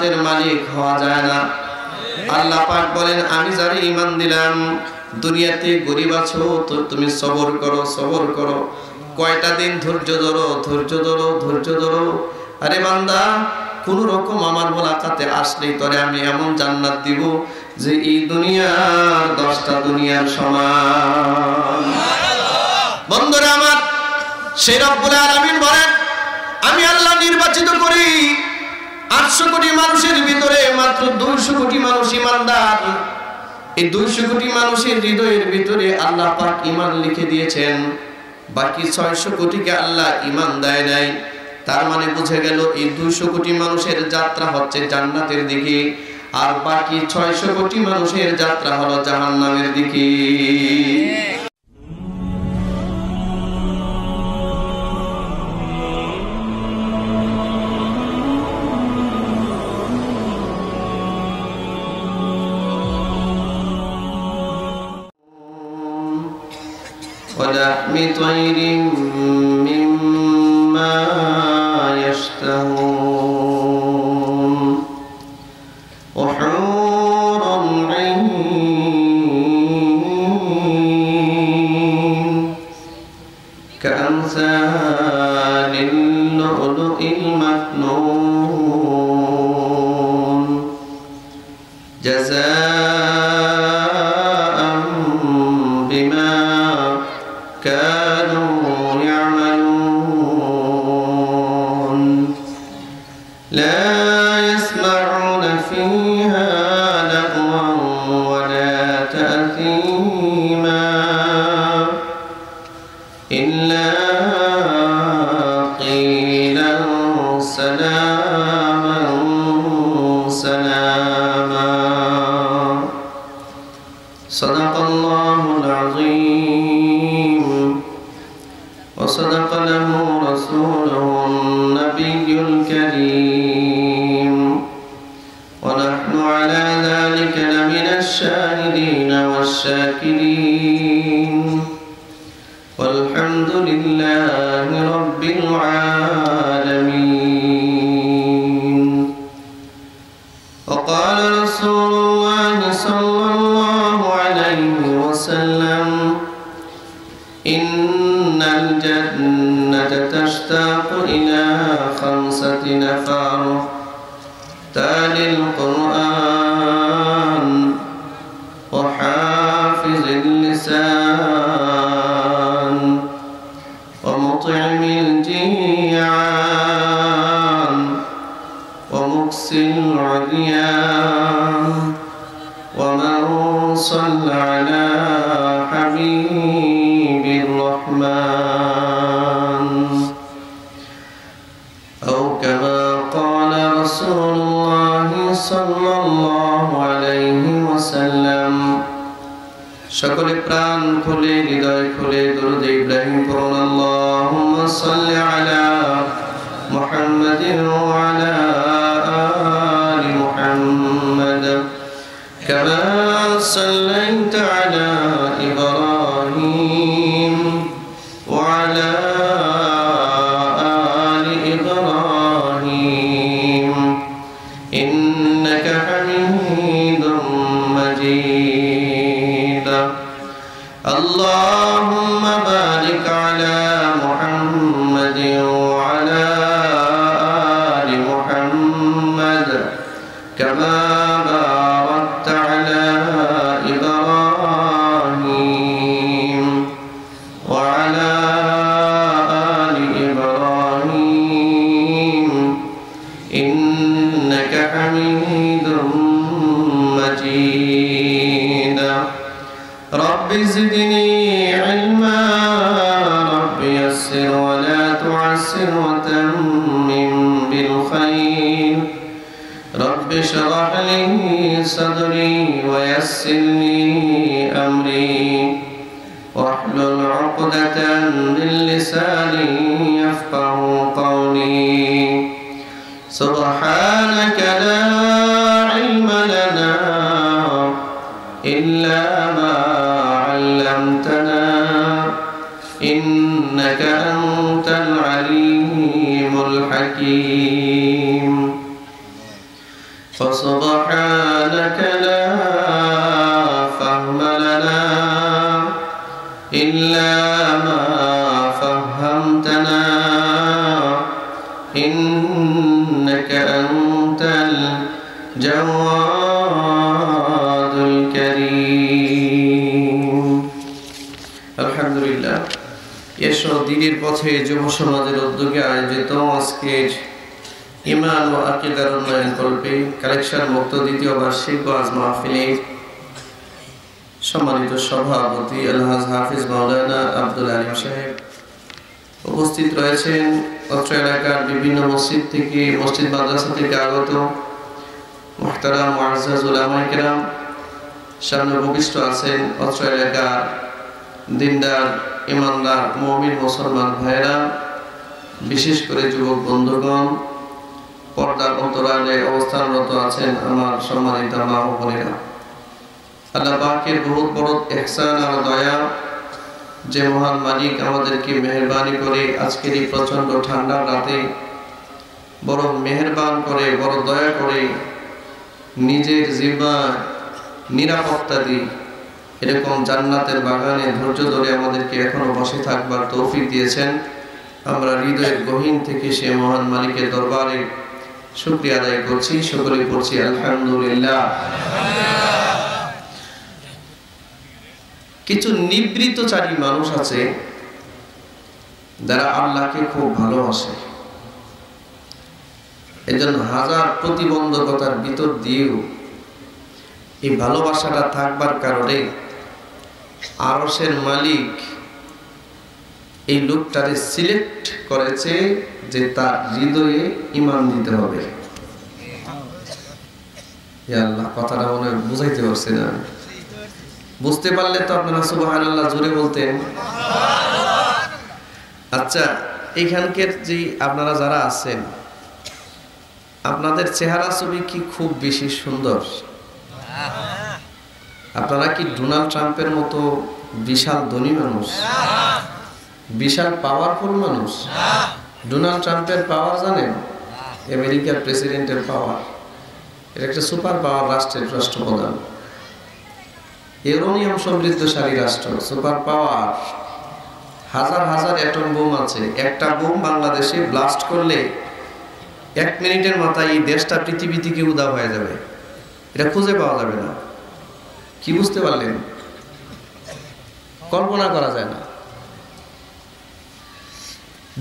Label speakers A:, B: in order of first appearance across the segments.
A: ইমানের মালিক হওয়া যায় না। আল্লাহ পাক বলেন আমি যারা ঈমান দিলাম দুনিয়াতে গরিব আছো তো তুমি সবর করো সবর করো, কয়টা দিন ধৈর্য ধরো ধৈর্য ধরো ধৈর্য ধরো। আরে বান্দা কোন রকম আমার মোলাকাতে আসলেই তোরে আমি এমন জান্নাত দিব যে এই দুনিয়ার 10টা দুনিয়ার সমান। বন্ধুরা আমার, সেই রব্বুল আলামিন বলেন আমি আল্লাহ নির্বাচিত করি 800 কোটি মানুষের ভিতরে মাত্র 200 কোটি মানুষ ঈমানদার। এই 200 কোটি মানুষের হৃদয়ের ভিতরে আল্লাহ পাক ঈমান লিখে দিয়েছেন, বাকি 600 কোটিকে আল্লাহ ঈমান দেয় নাই। তার মানে বুঝে গেল এই 200 কোটি মানুষের যাত্রা হচ্ছে জান্নাতের দিকে, আর বাকি 600 কোটি মানুষের যাত্রা হলো জাহান্নামের দিকে। ولحم طير مما يشتهون وحور عين كأمثال اللؤلؤ المكنون جزاء بما كانوا يعملون لا يسمعون فيها لغوا ولا تأثيما إلا قيلا سلاما سلاما صدق الله العظيم وصدق له رسوله النبي الكريم ونحن على ذلك لمن الشاهدين والشاكرين والحمد لله رب العالمين وقال رسول الله صلى الله عليه وسلم إن الجنة تشتاق إلى 5 نفر تالي القرآن وحافظ اللسان ومطعم الجيعان ومكسي العريان ومن صلى على حبيب الرحمن أو كما قال رسول الله صلى الله عليه وسلم সকলে প্রাণ খুলে হৃদয় খুলে দরুদ ইব্রাহিম পড়ুন। আল্লাহুম্মা সাল্লি আলা মুহাম্মাদিন ওয়া আলা আলি মুহাম্মাদ কামা সাল্লাইতা আলা ইব্রাহিম ওয়া আলা আলি ইব্রাহিম ইন্নাকা হামিদুম মাজিদ। اللهم بارك على محمد وعلى آل محمد كما باركت على إبراهيم وعلى آل إبراهيم إنك حميد مجيد. رب زدني علما رب يسر ولا تعسر وتمم بالخير رب اشرح لي صدري ويسر لي أمري واحلل عقدة من لساني يفقه قولي سبحانك لا علم لنا إلا ما علمتنا إنك أنت العليم الحكيم. فسبحانك لا فهم لنا إلا ما فهمتنا إنك أنت الجواد الكريم الحمد لله এসো দিনের পথে যুব সমাজের উদ্যোগে আয়োজিত আজকের ইমান ও আকীদার উন্নয়ন কল্পে কালেকশন মুক্ত দ্বিতীয় বার্ষিক ওয়াজ মাহফিলের সম্মানিত সভাপতি আলহাজ হাফিজ মাওলানা আব্দুল আলিম সাহেব উপস্থিত রয়েছেন অত্র এলাকার বিভিন্ন মসজিদ থেকে মসজিদ মাদ্রাসা থেকে আগত মুহতারাম মুআজ্জাজ উলামায়ে কেরাম সামনে উপবিষ্ট আছেন অত্র এলাকার দিনদার ইমানদার মুমিন মুসলমান ভাইরা বিশেষ করে যুবক বন্ধুগণ পর্দার অন্তরালে অবস্থানরত আছেন আমার সম্মানিত মা ও বোনেরা আল্লাহ পাকের বহুত বড় ইহসান আর দয়া যে মহান মালিক আমাদেরকে মেহেরবানি করে আজকের এই প্রচন্ড ঠান্ডার রাতে বড় মেহেরবান করে বড় দয়া করে নিজের জিহ্বার নিরাপত্তা দিয়ে এরকম জান্নাতের বাগানে ধৈর্য ধরে আমাদেরকে এখনো বসে থাকবার তৌফিক দিয়েছেন আমরা হৃদয়ের গহীন থেকে সে মহান মালিকের দরবারে শুকরিয়া আদায় করছি সকলে পড়ছি আলহামদুলিল্লাহ কিছু নিবৃতচারী মানুষ আছে যারা আল্লাহকে খুব ভালোবাসে এজন্য হাজার প্রতিবন্ধকতার ভিতর দিয়েও এই ভালোবাসাটা থাকবার কারণে আরশের মালিক এই লোকটারে সিলেক্ট করেছে যে তার হৃদয়ে ঈমান দিতে হবে ইয়া আল্লাহ কথাটা মনে বুঝাইতে পারছি না বুঝতে পারলে তো আপনারা সুবহানাল্লাহ জোরে বলতেন আচ্ছা এইখানকার যে আপনারা যারা আছেন আপনাদের চেহারা ছবি কি খুব বেশি সুন্দর আপনারা কি ডোনাল্ড ট্রাম্পের মতো বিশাল ধনী মানুষ বিশাল পাওয়ারফুল মানুষ ডোনাল্ড ট্রাম্পের পাওয়ার জানেন আমেরিকার প্রেসিডেন্টের পাওয়ার এটা একটা সুপার পাওয়ার রাষ্ট্রের রাষ্ট্রপ্রধান ইউরেনিয়াম সমৃদ্ধশালী রাষ্ট্র সুপার পাওয়ার হাজার হাজার অ্যাটম বোম আছে একটা বোম বাংলাদেশে ব্লাস্ট করলে 1 মিনিটের মাথায় এই দেশটা পৃথিবী থেকে উধাও হয়ে যাবে এটা খুঁজে পাওয়া যাবে না কি বুঝতে পারলেন কল্পনা করা যায় না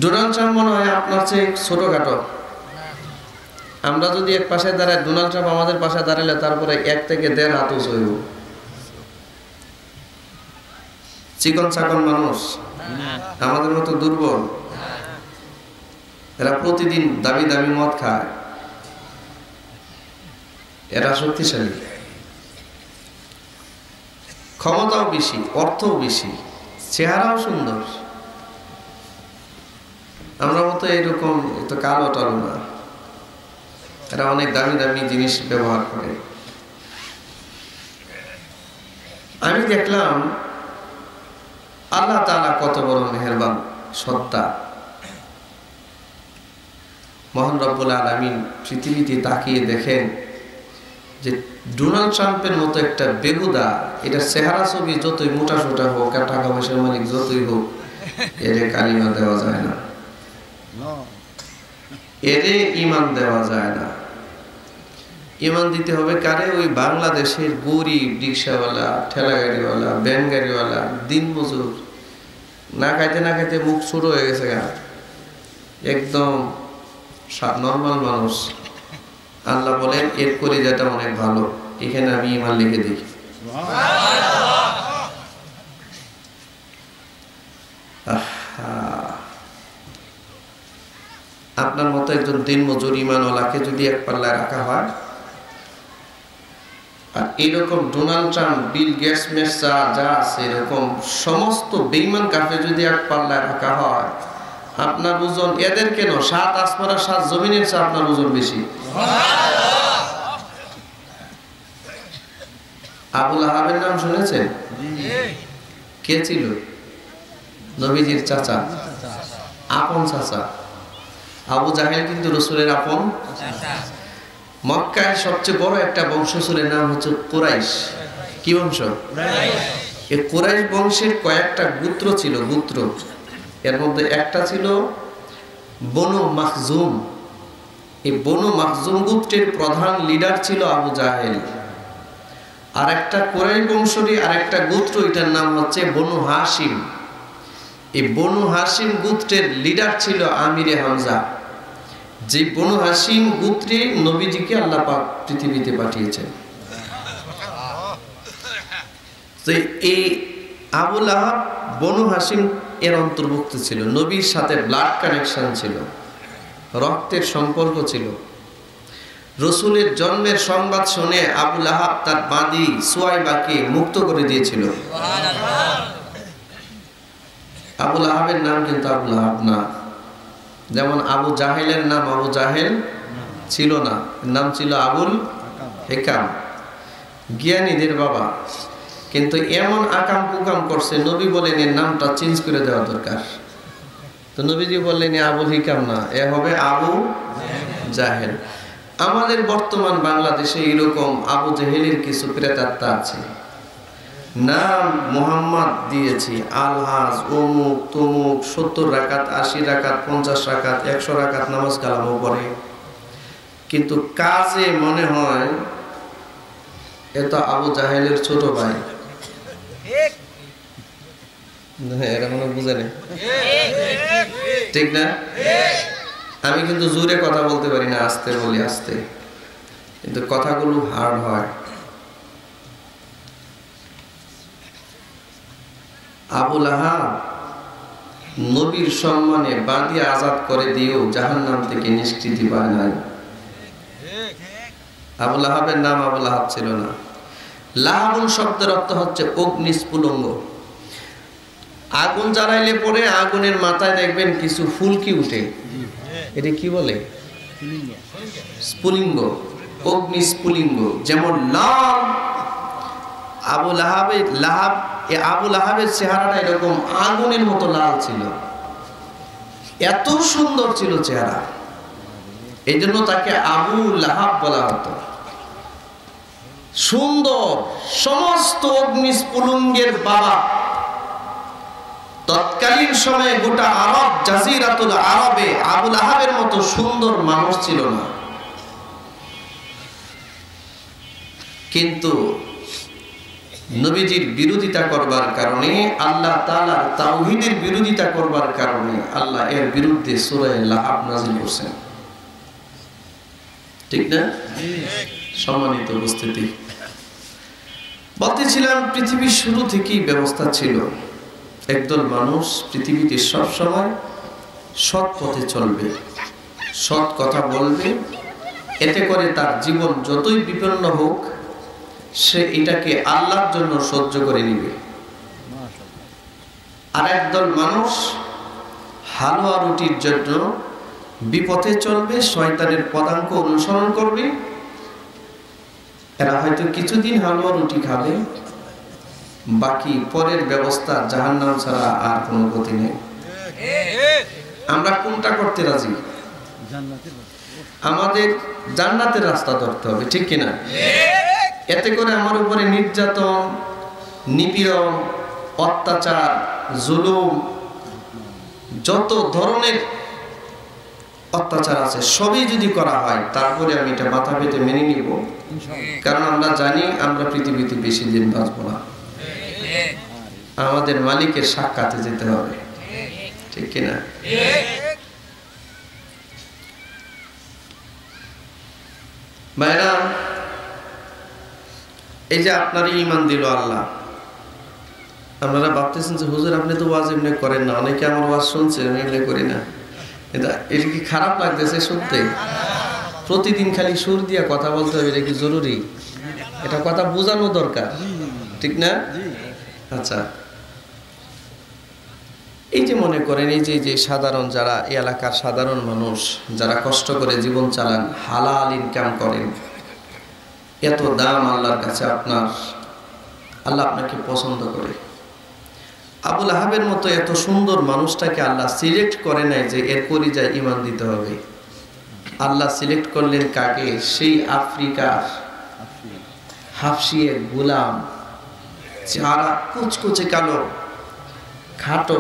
A: ডোনাল্ড ট্রাম্প মনে হয় আপনার চেয়ে ছোটখাটো আমরা যদি এক পাশে দাঁড়াই ডোনাল্ড ট্রাম্প আমাদের পাশে দাঁড়ালে তারপরে 1 থেকে 1.5 হাত উঁচু হইব চিকন চাকন মানুষ আমাদের মতো দুর্বল এরা প্রতিদিন দামি দামি মদ খায় এরা শক্তিশালী ক্ষমতাও বেশি অর্থও বেশি চেহারাও সুন্দর আমরা মতো এরকম তো কালো টালো না এরা অনেক দামি দামি জিনিস ব্যবহার করে আমি দেখলাম আল্লাহ তাআলা কত বড় মেহেরবান সত্তা মহান রব্বুল আলামিন পৃথিবীতে তাকিয়ে দেখেন যে ডোনাল্ড ট্রাম্পের মতো একটা বেহুদা এটা চেহারা ছবি যতই মোটা সোটা হোক আর টাকা পয়সার মালিক যতই হোক এর কালিমা দেওয়া যায় না এর ঈমান দেওয়া যায় না ঈমান দিতে হবে কারে ওই বাংলাদেশের গরিব রিকশাওয়ালা ঠেলা গাড়িওয়ালা ভ্যান গাড়িওয়ালা দিনমজুর না খাইতে মুখ ছোট হয়ে গেছে একদম নর্মাল মানুষ আল্লাহ বলেন এর কলিজাটা অনেক ভালো এখানে আমি ঈমান লিখে দিই আপনার মতো একজন দিনমজুর ঈমানওয়ালাকে যদি এক পাল্লায় রাখা হয় আর এরকম ডোনাল্ড ট্রাম্প বিল গেটস মেসা যা আছে এরকম সমস্ত বেঈমান কাফের যদি এক পাল্লায় রাখা হয় আপনার ওজন এদের কেন 7 আসমানের 7 জমিনের চেয়ে আপনার ওজন বেশি আবু লাহাবের নাম শুনেছেন কে ছিল নবীজির চাচা আপন চাচা আবু জাহেল কিন্তু রাসূলের আপন মক্কায় সবচেয়ে বড় একটা বংশ ছিল, নাম হচ্ছে কুরাইশ। কি বংশ? এই কুরাইশ বংশের কয়েকটা গোত্র ছিল, গোত্র। এর মধ্যে একটা ছিল বনু মাখজুম। এই বনু মাখজুম গোত্রের প্রধান লিডার ছিল আবু জাহেল। আর একটা কুরাইশ বংশেরই আরেকটা গোত্র, এটার নাম হচ্ছে বনু হাশিম। এই বনু হাশিম গোত্রের লিডার ছিল আমিরে হামজা। যে বনু হাশিম গোত্রে নবীজিকে আল্লাহ পাক পৃথিবীতে পাঠিয়েছেন। তো এই আবু লাহাব বনু হাশিম এর অন্তর্ভুক্ত ছিল। নবীর সাথে ব্লাড কানেকশন ছিল, রক্তের সম্পর্ক ছিল। রসুলের জন্মের সংবাদ শুনে আবু লাহাব তার বাঁধি সুয়াইবাকে মুক্ত করে দিয়েছিল। আবু লাহাবের নাম কিন্তু আবু লাহাব না, যেমন আবু জাহেলের নাম আবু জাহেল ছিল না, নাম ছিল আবুল হেকাম, জ্ঞানীদের বাবা। কিন্তু এমন আকাম কুকাম করছে, নবী বলেন এর নামটা চেঞ্জ করে দেওয়া দরকার। তো নবীজি বললেন আবুল হিকাম না, এ হবে আবু জাহেল। আমাদের বর্তমান বাংলাদেশে এরকম আবু জাহেলের কিছু প্রেতাত্মা আছে, নাম মোহাম্মদ দিয়েছি, আলহাজ, অমুক তমুক, 70 রাকাত, 80 রাকাত, 50 রাকাত, 100 রাকাত নামাজ কালামও পড়ে, কিন্তু কাজে মনে হয় এত আবু জাহেলের ছোট ভাই। এরা মনে বুঝে নেই, ঠিক না? আমি কিন্তু জোরে কথা বলতে পারি না, আস্তে বলি, আস্তে, কিন্তু কথাগুলো হার্ড হয়। আবু লাহাব নবীর সম্মানে বাঁধিয়ে আজাদ করে দিয়েও জাহান্নাম থেকে নিষ্কৃতি পায় নাই। আবু লাহাবের নাম আবু লাহাব ছিল না। লাহাবুন শব্দের অর্থ হচ্ছে অগ্নিস্ফুলিঙ্গ। আগুন জ্বালাইলে পরে আগুনের মাথায় দেখবেন কিছু ফুলকি উঠে, এটা কি বলে? স্ফুলিঙ্গ, অগ্নিস্ফুলিঙ্গ। যেমন লাল, আবু লাহাবের চেহারাটা এরকম আগুনের মতো লাল ছিল, এত সুন্দর ছিল চেহারা, এই জন্য তাকে আবু লাহাব বলা হতো। সুন্দর, সমস্ত অগ্নিস্ফুলিঙ্গের বাবা। তৎকালীন সময়ে গোটা আরব, জাজিরাতুল আরবে আবু লাহাবের মতো সুন্দর মানুষ ছিল না। কিন্তু নবীজির বিরোধিতা করবার কারণে, আল্লাহ তাআলার তাওহীদের বিরোধিতা করবার কারণে আল্লাহ এর বিরুদ্ধে সূরা লাহাব নাযিল করেছেন, ঠিক না? সম্মানিত উপস্থিতি, বলতেছিলাম পৃথিবীর শুরু থেকেই ব্যবস্থা ছিল একদল মানুষ পৃথিবীতে সব সময় সৎ পথে চলবে, সৎ কথা বলবে, এতে করে তার জীবন যতই বিপন্ন হোক সে এটাকে আল্লাহর জন্য সহ্য করে নিবে। আর একদল মানুষ হালুয়া রুটির জন্য বিপথে চলবে, শয়তানের পদাঙ্ক অনুসরণ করবে। এরা হয়তো কিছুদিন হালুয়া রুটি খাবে, বাকি পরের ব্যবস্থা জাহান্নাম ছাড়া আর কোনো গতি নেই। আমরা কোনটা করতে রাজি? আমাদের জান্নাতের রাস্তা ধরতে হবে, ঠিক কিনা? এতে করে আমার উপরে নির্যাতন, নিপীড়ন, অত্যাচার, জুলুম, যত ধরনের অত্যাচার আছে সবই যদি করা হয়, তারপরে আমি এটা মাথা পেতে মেনে নিব। কারণ আমরা জানি আমরা পৃথিবীতে বেশি দিন বাঁচব না, আমাদের মালিকের সাক্ষাতে যেতে হবে, ঠিক কিনা? ভাইরা, এই যে আপনারই ঈমান দিল আল্লাহ, আপনারা ভাবতেছেন যে হুজুর আপনি তো ওয়াজ এমনি করেন না, অনেকে আমার ওয়াজ শুনছে, আমি এমনি করি না। এটা কি খারাপ লাগতেছে শুনতে? প্রতিদিন খালি সুর দিয়া কথা বলতে হবে, এটা কি জরুরি? এটা কথা বোঝানো দরকার, ঠিক না? আচ্ছা, এই যে মনে করেন এই যে সাধারণ যারা এই এলাকার সাধারণ মানুষ যারা কষ্ট করে জীবন চালান, হালাল ইনকাম করেন, এত দাম আল্লাহর কাছে আপনার, আল্লাহ আপনাকে পছন্দ করে। আবু লাহাবের মতো এত সুন্দর মানুষটাকে আল্লাহ সিলেক্ট করে নাই যে এর পরিচয় ঈমান দিতে হবে। আল্লাহ সিলেক্ট করলেন কাকে? সেই আফ্রিকার হাফসিয়ে গোলাম, চেহারা কুচকুচে কালো, খাটো,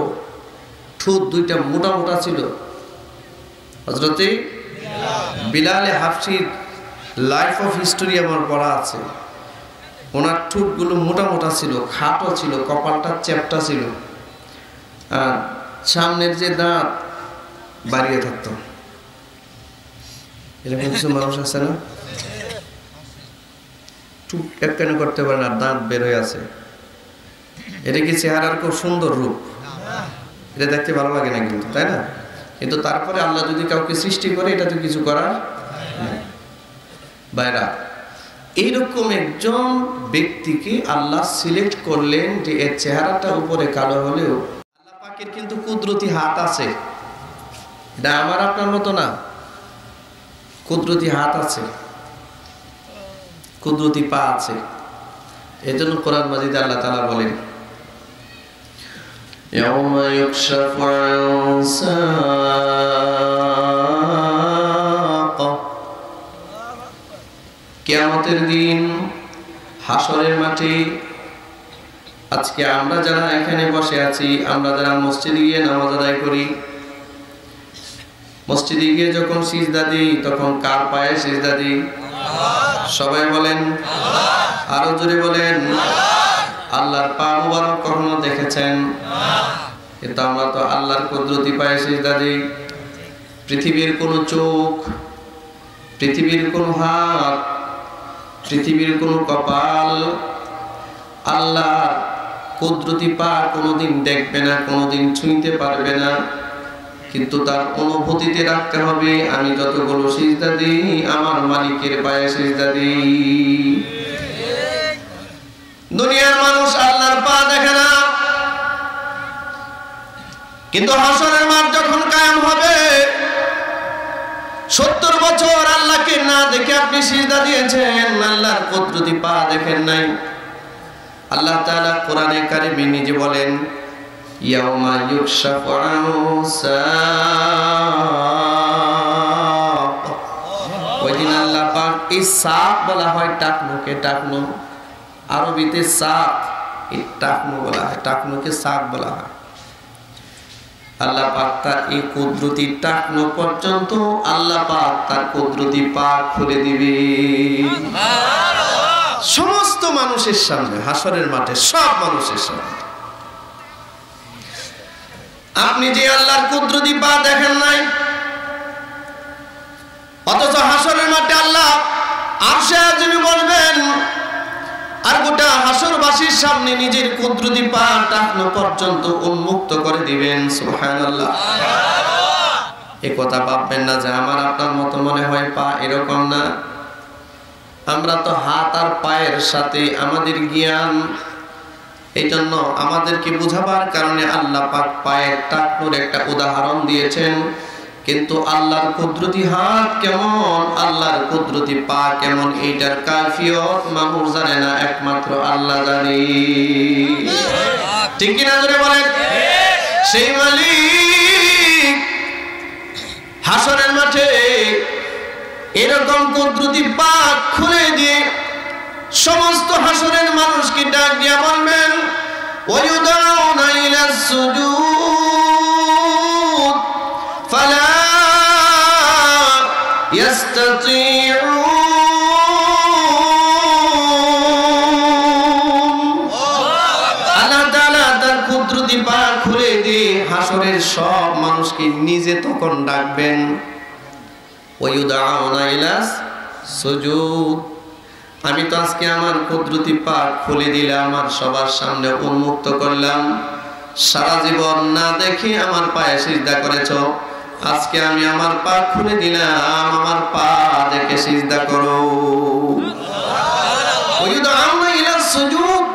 A: ঠোঁট দুইটা মোটা মোটা ছিল। হযরতে বিলালে হাফসির লাইফ অফ হিস্টোরি আমার পড়া আছে। ওনার ঠোঁটগুলো মোটা মোটা ছিল, খাটো ছিল, কপালটা চ্যাপটা ছিল, আর সামনের যে দাঁত বাড়িয়ে থাকতো। এরকম কিছু মানুষ আছে না, চুপ কেন করতে পারে না, দাঁত বের হয়ে আছে। এটা কি চেহারার খুব সুন্দর রূপ? এটা দেখতে ভালো লাগে না কিন্তু, তাই না? কিন্তু তারপরে আল্লাহ যদি কাউকে সৃষ্টি করে, এটা তো কিছু করার বাইরা। এইরকম একজন ব্যক্তিকে আল্লাহ সিলেক্ট করলেন যে এর চেহারাটা উপরে কালো হলেও আল্লাহ পাকের কিন্তু কুদরতি হাত আছে। এটা আমার আপনার মতো না, কুদরতি হাত আছে, কুদরতি পা আছে। এজন্য কোরআন মাজিদে আল্লাহ তাআলা বলেন, ইয়াউমা ইউকশাফু আন সাক, কিয়ামতের দিন, হাসরের মাঠে। আজকে আমরা যারা এখানে বসে আছি, আমরা যারা মসজিদে গিয়ে নামাজ আদায় করি, মসজিদে গিয়ে যখন সিজদা দিই তখন কার পায়ে সিজদা দিই? সবাই বলেন আরো জোরে বলেন। আল্লাহর পা মুবারক কখনো দেখেছেন? কিন্তু আমরা তো আল্লাহর কুদরতি পায়ে সিজদা দিই। পৃথিবীর কোনো চোখ, পৃথিবীর কোনো হাত, পৃথিবীর কোনো কপাল আল্লাহর কুদরতি পা কোনোদিন দেখবে না, কোনোদিন ছুঁইতে পারবে না। কিন্তু তার অনুভূতিতে রাখতে হবে, আমি যতগুলো সিজদা দিই আমার মালিকের পায়ে সিজদা দিই। দুনিয়ার মানুষ আল্লাহর পা দেখে না, কিন্তু হাসরের মাঠ যখন কায়েম হবে, 70 বছর আল্লাহকে না দেখে আপনি সিজদা দিয়েছেন, আল্লাহর কুদরতি পা দেখেন নাই। আল্লাহ তাআলা কোরআনে কারিমে নিজে বলেন, ইয়াউমা ইউকশাফু আন সাক। ওইদিন আল্লাহ পাক, এই সাক বলা হয় টাকনুকে, টাকনু আরবিতে সাক, এই টাকনু বলা হয়, টাকনুকে সাক বলা হয়। আল্লাহ পাক তার এই কুদরতি টাকনু পর্যন্ত আল্লাহ পাক তার কুদরতি পা খুলে দিবে সমস্ত মানুষের সামনে, হাসরের মাঠে সব মানুষের সামনে। আপনি যে আল্লাহর কুদরতি পা দেখেন নাই, অথচ হাসরের মাঠে আল্লাহ আরশে আজিমে বলবেন, আর গোটা হাসরবাসীর সামনে নিজের কুদরতি পা টাকনো পর্যন্ত উন্মুক্ত করে দিবেন। সুবহানাল্লাহ। এই কথা ভাববেন না যে আমার আপনার মতো মনে হয় পা, এরকম না। আমরা তো হাত আর পায়ের সাথে আমাদের জ্ঞান, এই জন্য আমাদেরকে বুঝাবার কারণে আল্লাহ পাক পায়ের টাকনোর একটা উদাহরণ দিয়েছেন। কিন্তু আল্লাহর কুদরতি হাত কেমন, আল্লাহর কুদরতি পা কেমন, এইটার কাফিয়ত মানুষ জানে না, একমাত্র আল্লাহ জানে। ঠিক কিনা জোরে বলেন? সেই মালিক হাসরের মাঠে এরকম কুদরতি পা খুলে দিয়ে সমস্ত হাসরের মানুষকে ডাক দিয়া বলবেন, ওয়ায়ুদাউনা ইলাস সুজুদ ফালা ইয়াস্তাতিউন। আল্লাহ তাআলা তার কুদরতি পা খুলে দিয়ে হাসরের সব মানুষকে নিজে তখন ডাকবেন, ওয়ায়ুদাউনা ইলাস সুজুদ। আমি তো আজকে আমার কুদরতি পা খুলে দিলাম, আর সবার সামনে উন্মুক্ত করলাম। সারা জীবন না দেখে আমার পায়ে সিজদা করেছো, আজকে আমি আমার পা খুলে দিলাম, আমার পা দেখে সিজদা করো। ওয়ায়ুদাউনা ইলাস সুজুদ,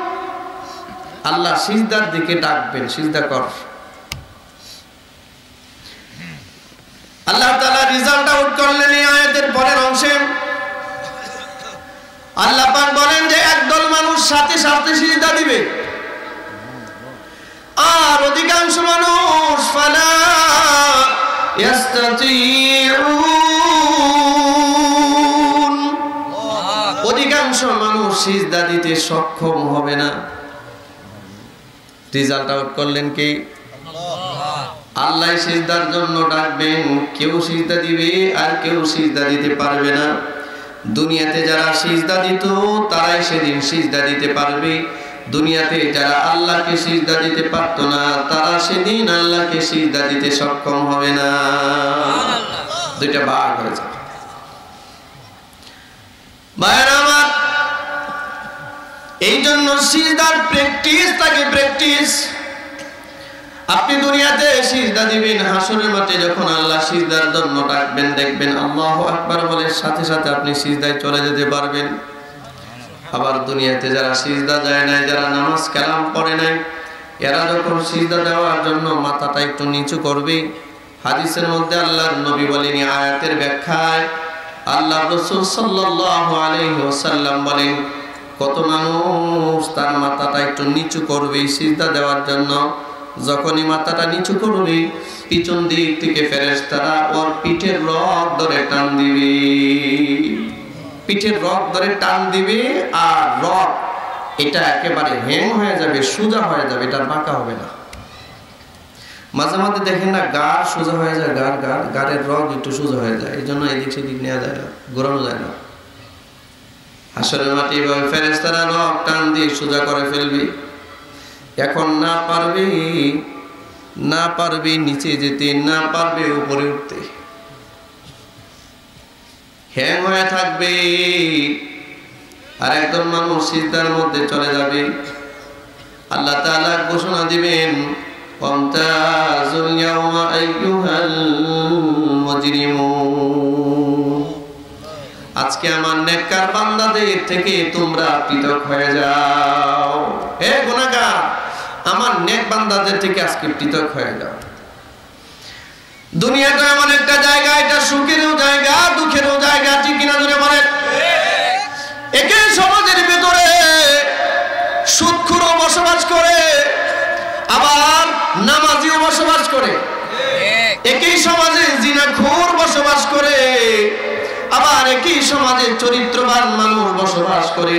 A: আল্লাহ সিজদার দিকে ডাকবেন, সিজদা কর। আল্লাহ তাআলা রিজাল্ট আউট করলেন এই আয়াতের পরের অংশে। আল্লাহ পাক বলেন যে একদল মানুষ সাথে সাথে সিজদা দিবে, আর অধিকাংশ মানুষ ফালা ইয়াস্তাতিউন, মানুষ সিজদা দিতে সক্ষম হবে না। রেজাল্ট আউট করলেন কি? আল্লাহ সিজদার জন্য ডাকবেন, কেউ সিজদা দিবে আর কেউ সিজদা দিতে পারবে না। দুনিয়াতে যারা সিজদা দিত তারাই সেদিন সিজদা দিতে পারবে, দুনিয়াতে যারা আল্লাহকে সিজদা দিতে পারত না তারা সেদিন আল্লাহকে সিজদা দিতে সক্ষম হবে না। দুইটা ভাগ হয়ে যাবে। ভাইরা আমার, এই জন্য সিজদার প্র্যাকটিস থাকে, প্র্যাকটিস। আপনি দুনিয়াতে সিজদা দিবেন, হাসরের মাঠে যখন আল্লাহ সিজদার জন্য ডাকবেন দেখবেন আল্লাহু আকবার বলে সাথে সাথে আপনি সিজদায় চলে যেতে পারবেন। আবার দুনিয়াতে যারা সিজদা যায় নাই, যারা নামাজ কালাম পড়ে নাই, এরা যখন সিজদা দেওয়ার জন্য মাথাটা একটু নিচু করবে, হাদিসের মধ্যে আল্লাহর নবী বলেন, আয়াতের ব্যাখ্যায় আল্লাহ রাসূল সাল্লাল্লাহু আলাইহি ওয়াসাল্লাম বলেন, কত মানুষ তার মাথাটা একটু নিচু করবে সিজদা দেওয়ার জন্য, যখনই মাথাটা নিচু করবে পিছন দিক থেকে ফেরেশতারা ওর পিঠের রগ ধরে টান দিবে, পিঠের রগ ধরে টান দিবে, আর রগ এটা একেবারে হ্যাং হয়ে যাবে, সোজা হয়ে যাবে, এটা বাঁকা হবে না। মাঝে মাঝে দেখেন না গাড় সোজা হয়ে যায়, গাড়ের রগ একটু সোজা হয়ে যায়, এই জন্য এদিক সেদিক নেওয়া যায় না, ঘোরানো যায় না। হাসরের মাঠে এভাবে ফেরেশতারা রগ টান দিয়ে সোজা করে ফেলবে। এখন না পারবে নিচে যেতে, না পারবে উপরে উঠতে, হ্যাং হয়ে থাকবে। আর একদম মানুষ সিজদার মধ্যে চলে যাবে। আল্লাহ তাআলা ঘোষণা দিবেন, ওয়ামতাজুল ইয়াওমা আইয়ুহাল মুজরিমুন, আজকে আমার নেককার বান্দাদের থেকে তোমরা পৃথক হয়ে যাও। হে গুনাহগার, আমার নেক বান্দাদের থেকে আজকে পৃথক হয়ে যাও। দুনিয়াটা এমন একটা জায়গা, এটা সুখেরও জায়গা দুঃখেরও জায়গা, ঠিক কিনা জোরে বলেন? একই সমাজের ভিতরে সুদখোরও বসবাস করে, আবার নামাজিও বসবাস করে। একই সমাজে জিনাখোর বসবাস করে, আবার একই সমাজে চরিত্রবান মানুষ বসবাস করে।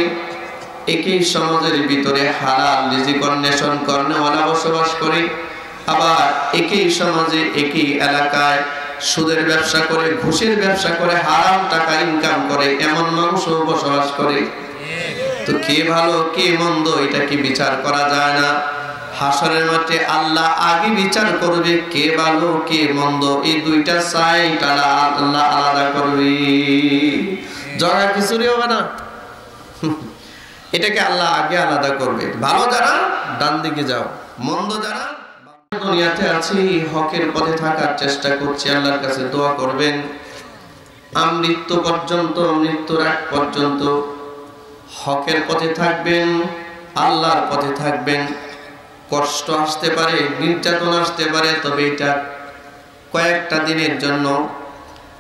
A: একই সমাজের ভিতরে হালাল রিজিক অন্বেষণ করেওয়ালা বসবাস করে, আবার একই সমাজে একই এলাকায় সুদের ব্যবসা করে, ঘুষের ব্যবসা করে, হারাম টাকা ইনকাম করে এমন মানুষও বসবাস করে। তো কে ভালো কে মন্দ এটা কি বিচার করা যায় না? হাসরের মাঠে আল্লাহ আগে বিচার করবে কে ভালো কে মন্দ, এই দুইটা সাইড আল্লাহ আলাদা করবে। জগা খিচুড়ি হবে না, এটাকে আল্লাহ আগে আলাদা করবে। ভালো যারা ডান দিকে যাও, মন্দ যারা দুনিয়াতে আছি হকের পথে থাকার চেষ্টা করছি, আল্লাহর কাছে দোয়া করবেন মৃত্যু পর্যন্ত, মৃত্যুর আগ পর্যন্ত হকের পথে থাকবেন, আল্লাহর পথে থাকবেন। কষ্ট আসতে পারে, নির্যাতন আসতে পারে, তবে এটা কয়েকটা দিনের জন্য,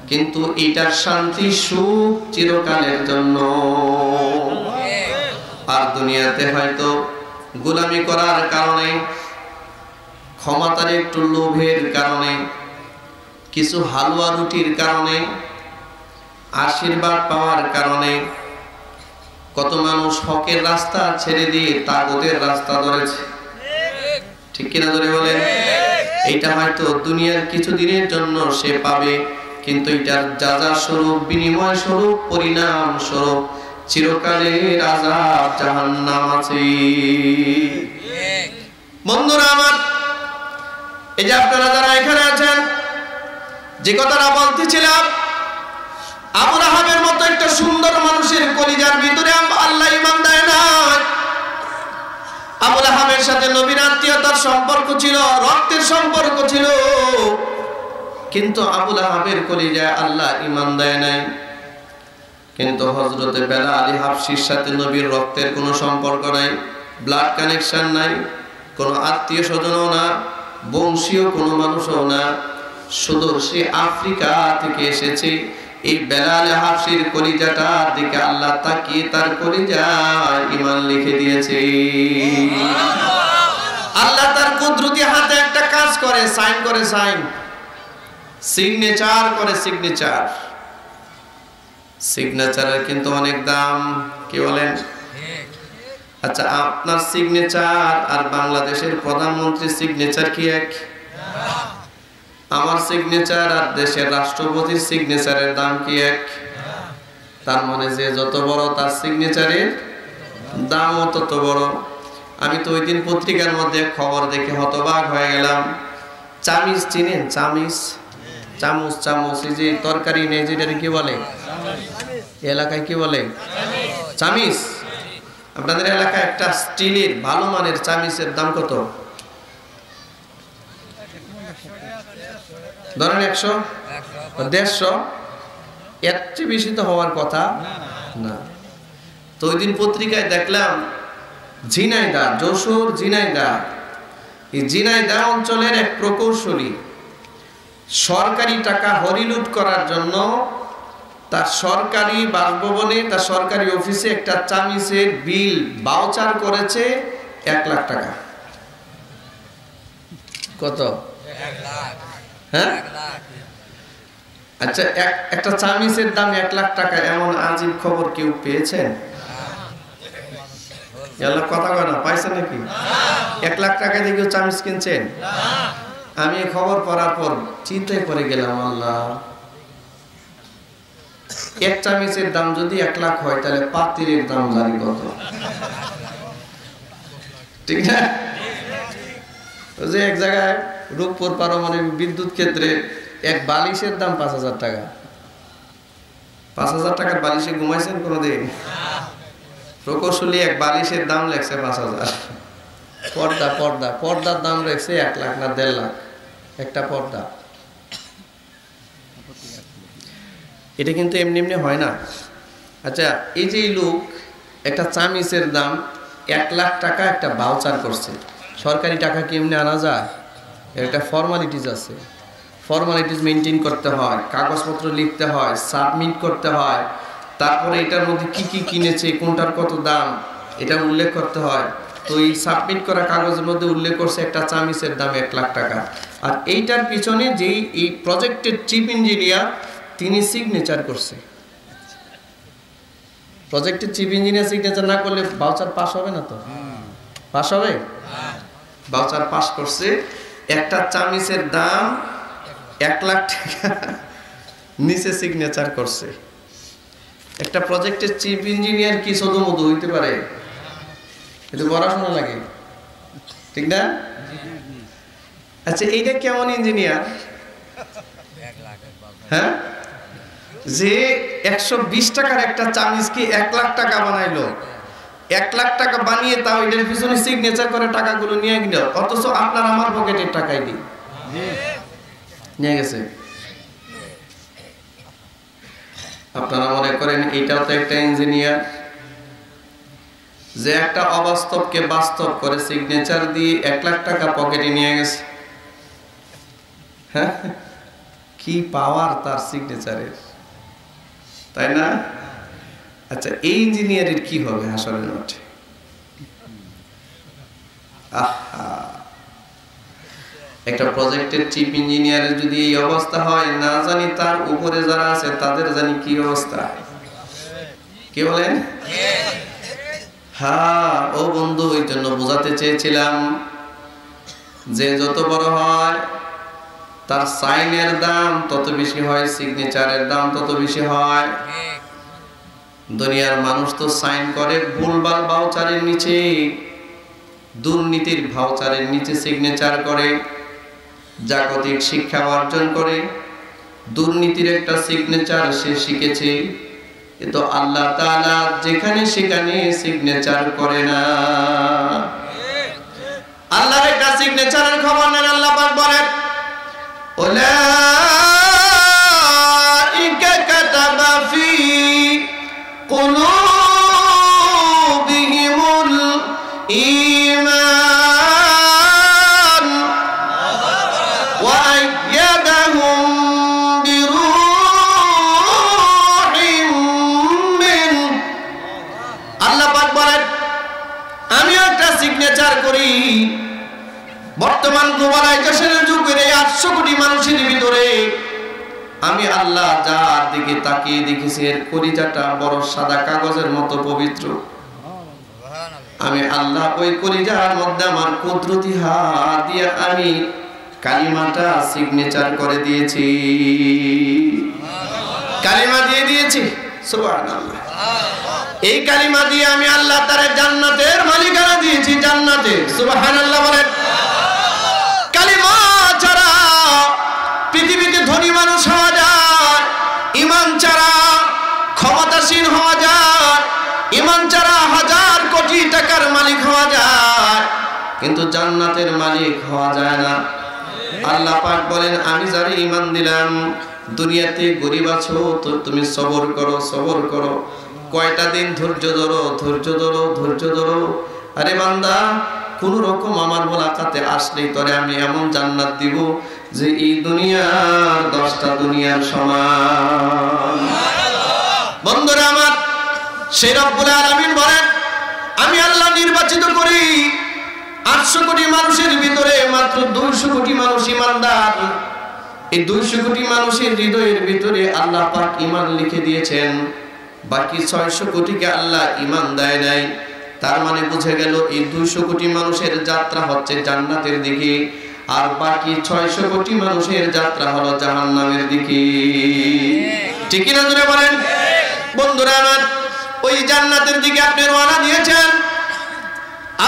A: কিন্তু এটার শান্তি সুখ চিরকালের জন্য। আর দুনিয়াতে হয়তো গোলামি করার কারণে, ক্ষমতার একটু লোভের কারণে, কিছু হালুয়া রুটির কারণে, আশীর্বাদ পাওয়ার কারণে কত মানুষ হকের রাস্তা ছেড়ে দিয়ে তাগুতের রাস্তা ধরেছে, ঠিক কিনা ধরে বলেন? এইটা হয়তো দুনিয়ার কিছু দিনের জন্য সে পাবে, কিন্তু এটার যাজা স্বরূপ, বিনিময় স্বরূপ, পরিণাম স্বরূপ চিরকালের আযাব জাহান্নাম আছে। বন্ধুরা আমার, এই যে আপনারা যারা এখানে আছেন, যে কথাটা বলতেছিলাম, আবু লাহাবের মতো একটা সুন্দর মানুষের কলিজার ভিতরে আল্লাহ ঈমান দেয় না। আবু লাহাবের সাথে নবীর আত্মীয়তার সম্পর্ক ছিল, রক্তের সম্পর্ক ছিল, কিন্তু আবু লাহাবের কলিজায় আল্লাহ ঈমান দেয় নাই। কিন্তু হযরতে বেলাল হাবশীর সাথে নবীর রক্তের কোনো সম্পর্ক নাই, ব্লাড কানেকশন নাই, কোনো আত্মীয় স্বজনও না, বংশীয় কোনো মানুষও না, শুধু সে আফ্রিকা থেকে এসেছে। এই বেলাল হাবশীর কলিজাটার দিকে আল্লাহ তাকিয়ে তার কলিজায় ঈমান লিখে দিয়েছে। আল্লাহ তার কুদরতি হাতে একটা কাজ করে, সাইন করে, সাইন, সিগনেচার করে, সিগনেচার। সিগনেচারের কিন্তু অনেক দাম, কি বলেন? আচ্ছা, আপনার সিগনেচার আর বাংলাদেশের প্রধানমন্ত্রীর সিগনেচার কি এক? আমার সিগনেচার আর দেশের রাষ্ট্রপতির সিগনেচারের দাম কি এক? তার মানে যে যত বড় তার সিগনেচারের দামও তত বড়। আমি তো ওই দিন পত্রিকার মধ্যে খবর দেখে হতবাক হয়ে গেলাম। চামিচ চিনেন? চামিচ, চামচ, চামচ, এই যে তরকারি নেই যেটা কি বলে এলাকায়, কি বলে? চামিচ। আপনাদের এলাকায় একটা স্টিলের ভালো মানের চামিচের দাম কত? ধরেন 100, 150, এর চেয়ে বেশি তো হওয়ার কথা না। তো ওই দিন পত্রিকায় দেখলাম ঝিনাইদহ, যশোর ঝিনাইদহ, এই ঝিনাইদহ অঞ্চলের এক প্রকৌশলী সরকারি টাকা হরিলুট করার জন্য তার সরকারি বাসভবনে, তার সরকারি অফিসে একটা চামিচের বিল ভাউচার করেছে 1 লাখ টাকা। কত?
B: 1 লাখ।
A: হ্যাঁ, আচ্ছা, একটা চামিচের দাম 1 লাখ টাকা, এমন আজীব খবর কেউ পেয়েছেন? কথা কয় না, পাইছে নাকি? 1 লাখ টাকা দিয়ে কেউ চামিচ কিনছেন? আমি এই খবর পড়ার পর চিন্তায় পড়ে গেলাম, আল্লাহ, এক চামিচের দাম যদি 1 লাখ হয় তাহলে পাতিলের দাম জানি কত, ঠিক না? যে এক জায়গায় রূপপুর পারমাণবিক বিদ্যুৎ কেন্দ্রে এক বালিশের দাম 5,000 টাকা। 5,000 টাকার বালিশে ঘুমাইছেন কোনোদিন? প্রকৌশলী এক বালিশের দাম লেখছে 5,000। পর্দা, পর্দা, পর্দার দাম লেখছে 1 লাখ না 1.5 লাখ একটা পর্দা। এটা কিন্তু এমনি এমনি হয় না। আচ্ছা, এই যে লোক একটা চামিচের দাম 1 লাখ টাকা একটা ভাউচার করছে, সরকারি টাকা কি এমনি আনা যায়? একটা ফর্মালিটিস আছে, ফর্মালিটিস মেনটেন করতে হয়, কাগজপত্র লিখতে হয়, সাবমিট করতে হয়, তারপরে এটার মধ্যে কি কি কিনেছে, কোনটার কত দাম, এটা উল্লেখ করতে হয়। তো এই সাবমিট করা কাগজের মধ্যে উল্লেখ করছে একটা চামিচের দাম 1 লাখ টাকা। আর এইটার পিছনে যেই এই প্রজেক্টের চিফ ইঞ্জিনিয়ার তিনি সিগনেচার করছে। প্রজেক্টের চিফ ইঞ্জিনিয়ার সিগনেচার না করলে ভাউচার পাস হবে না। তো পাস হবে? ভাউচার পাস করছে। একটা চামিচের দাম 1 লাখ টাকা, নিচে সিগনেচার করছে। একটা প্রজেক্টের চিফ ইঞ্জিনিয়ার কি শুধু মধু হইতে পারে? এটা পড়াশোনা লাগে, ঠিক না? আচ্ছা, এইটা কেমন ইঞ্জিনিয়ার? হ্যাঁ, যে 120 টাকার একটা চামিচকে 1 লাখ টাকা বানাইলো, 1 লাখ টাকা বানিয়ে তাও এটার পিছনে সিগনেচার করে টাকাগুলো নিয়ে গেল, অথচ আপনার আমার পকেটের টাকাই দিই নিয়ে গেছে। আপনারা মনে করেন এটাও তো একটা ইঞ্জিনিয়ার, যে একটা অবাস্তবকে বাস্তব করে সিগনেচার দিয়ে 1 লাখ টাকা পকেটে নিয়ে গেছে। হ্যাঁ, কি পাওয়ার তার সিগনেচারের, তাই না? আচ্ছা, এই ইঞ্জিনিয়ারের কি হবে হাসরের মাঠে? একটা প্রজেক্টের চিফ ইঞ্জিনিয়ারের যদি এই অবস্থা হয়, না জানি তার উপরে যারা আছে তাদের জানি কি অবস্থা। কি বলেন? হ্যাঁ, ও বন্ধু, ওই জন্য বোঝাতে চেয়েছিলাম যে যত বড় হয় তার সাইনের দাম তত বেশি হয়, সিগনেচারের দাম তত বেশি হয়। দুনিয়ার মানুষ তো সাইন করে ভুলভাল ভাউচারের নিচে, দুর্নীতির ভাউচারের নিচে সিগনেচার করে, জাগতিক শিক্ষা অর্জন করে দুর্নীতির একটা সিগনেচার সে শিখেছে। কিন্তু আল্লাহ তাআলা যেখানে সেখানে সিগনেচার করে না। আল্লাহর একটা সিগনেচারের খবর নেন। আল্লাহ পাক বলেন, উলাইকা কাতাবা ফি কুলুবিহিমুল ঈমান ওয়া আইয়াদাহুম বিরূহিম মিন। আল্লাহ পাক বলেন, আমি একটা সিগনেচার করি। বর্তমান গ্লোবালাইজেশনের যুগের এই 800 কোটি মানুষের ভিতরে আমি আল্লাহ যার দিকে তাকিয়ে দেখেছি এর কলিজাটা বড় সাদা কাগজের মতো পবিত্র। আমি আল্লাহ ওই কলিজার মধ্যে আমার কুদরতি হাত দিয়ে আমি কালিমাটা সিগনেচার করে দিয়েছি, কালিমা দিয়ে দিয়েছি। সুবহানাল্লাহ। এই কালিমা দিয়ে আমি আল্লাহ তাআলা জান্নাতের মালিকানা দিয়েছি, জান্নাতে। সুবহানাল্লাহ বলেন। কালিমা ছাড়া পৃথিবীতে ধনী মানুষ হওয়া যায়, ঈমান ছাড়া ক্ষমতাসীন হওয়া যায়, ঈমান ছাড়া হাজার কোটি টাকার মালিক হওয়া যায়, কিন্তু জান্নাতের মালিক হওয়া যায় না। আল্লাহ পাক বলেন আমি যারে ঈমান দিলাম, দুনিয়াতে গরিব আছো তো তুমি সবর করো, সবর করো। কয়টা দিন ধৈর্য ধরো, ধৈর্য ধরো, ধৈর্য ধরো। আরে বান্দা, কোন রকম আমার মোলাকাতে আসলেই তোরে আমি এমন জান্নাত দিব যে এই দুনিয়ার 10টা দুনিয়ার সমান। বন্ধুরা আমার, সেই রব্বুল আলামিন বলেন আমি আল্লাহ নির্বাচিত করি 800 কোটি মানুষের ভিতরে মাত্র 200 কোটি মানুষ ঈমানদার। এই 200 কোটি মানুষের হৃদয়ের ভিতরে আল্লাহ পাক ঈমান লিখে দিয়েছেন, বাকি 600 কোটিকে আল্লাহ ঈমান দেয় নাই। তার মানে বুঝে গেল এই 200 কোটি মানুষের যাত্রা হচ্ছে জান্নাতের দিকে, আর বাকি 600 কোটি মানুষের যাত্রা হলো জাহান্নামের দিকে। ঠিক কি না জোরে বলেন? বন্ধুরা আমার, ওই জান্নাতের দিকে আপনি রওনা দিয়েছেন।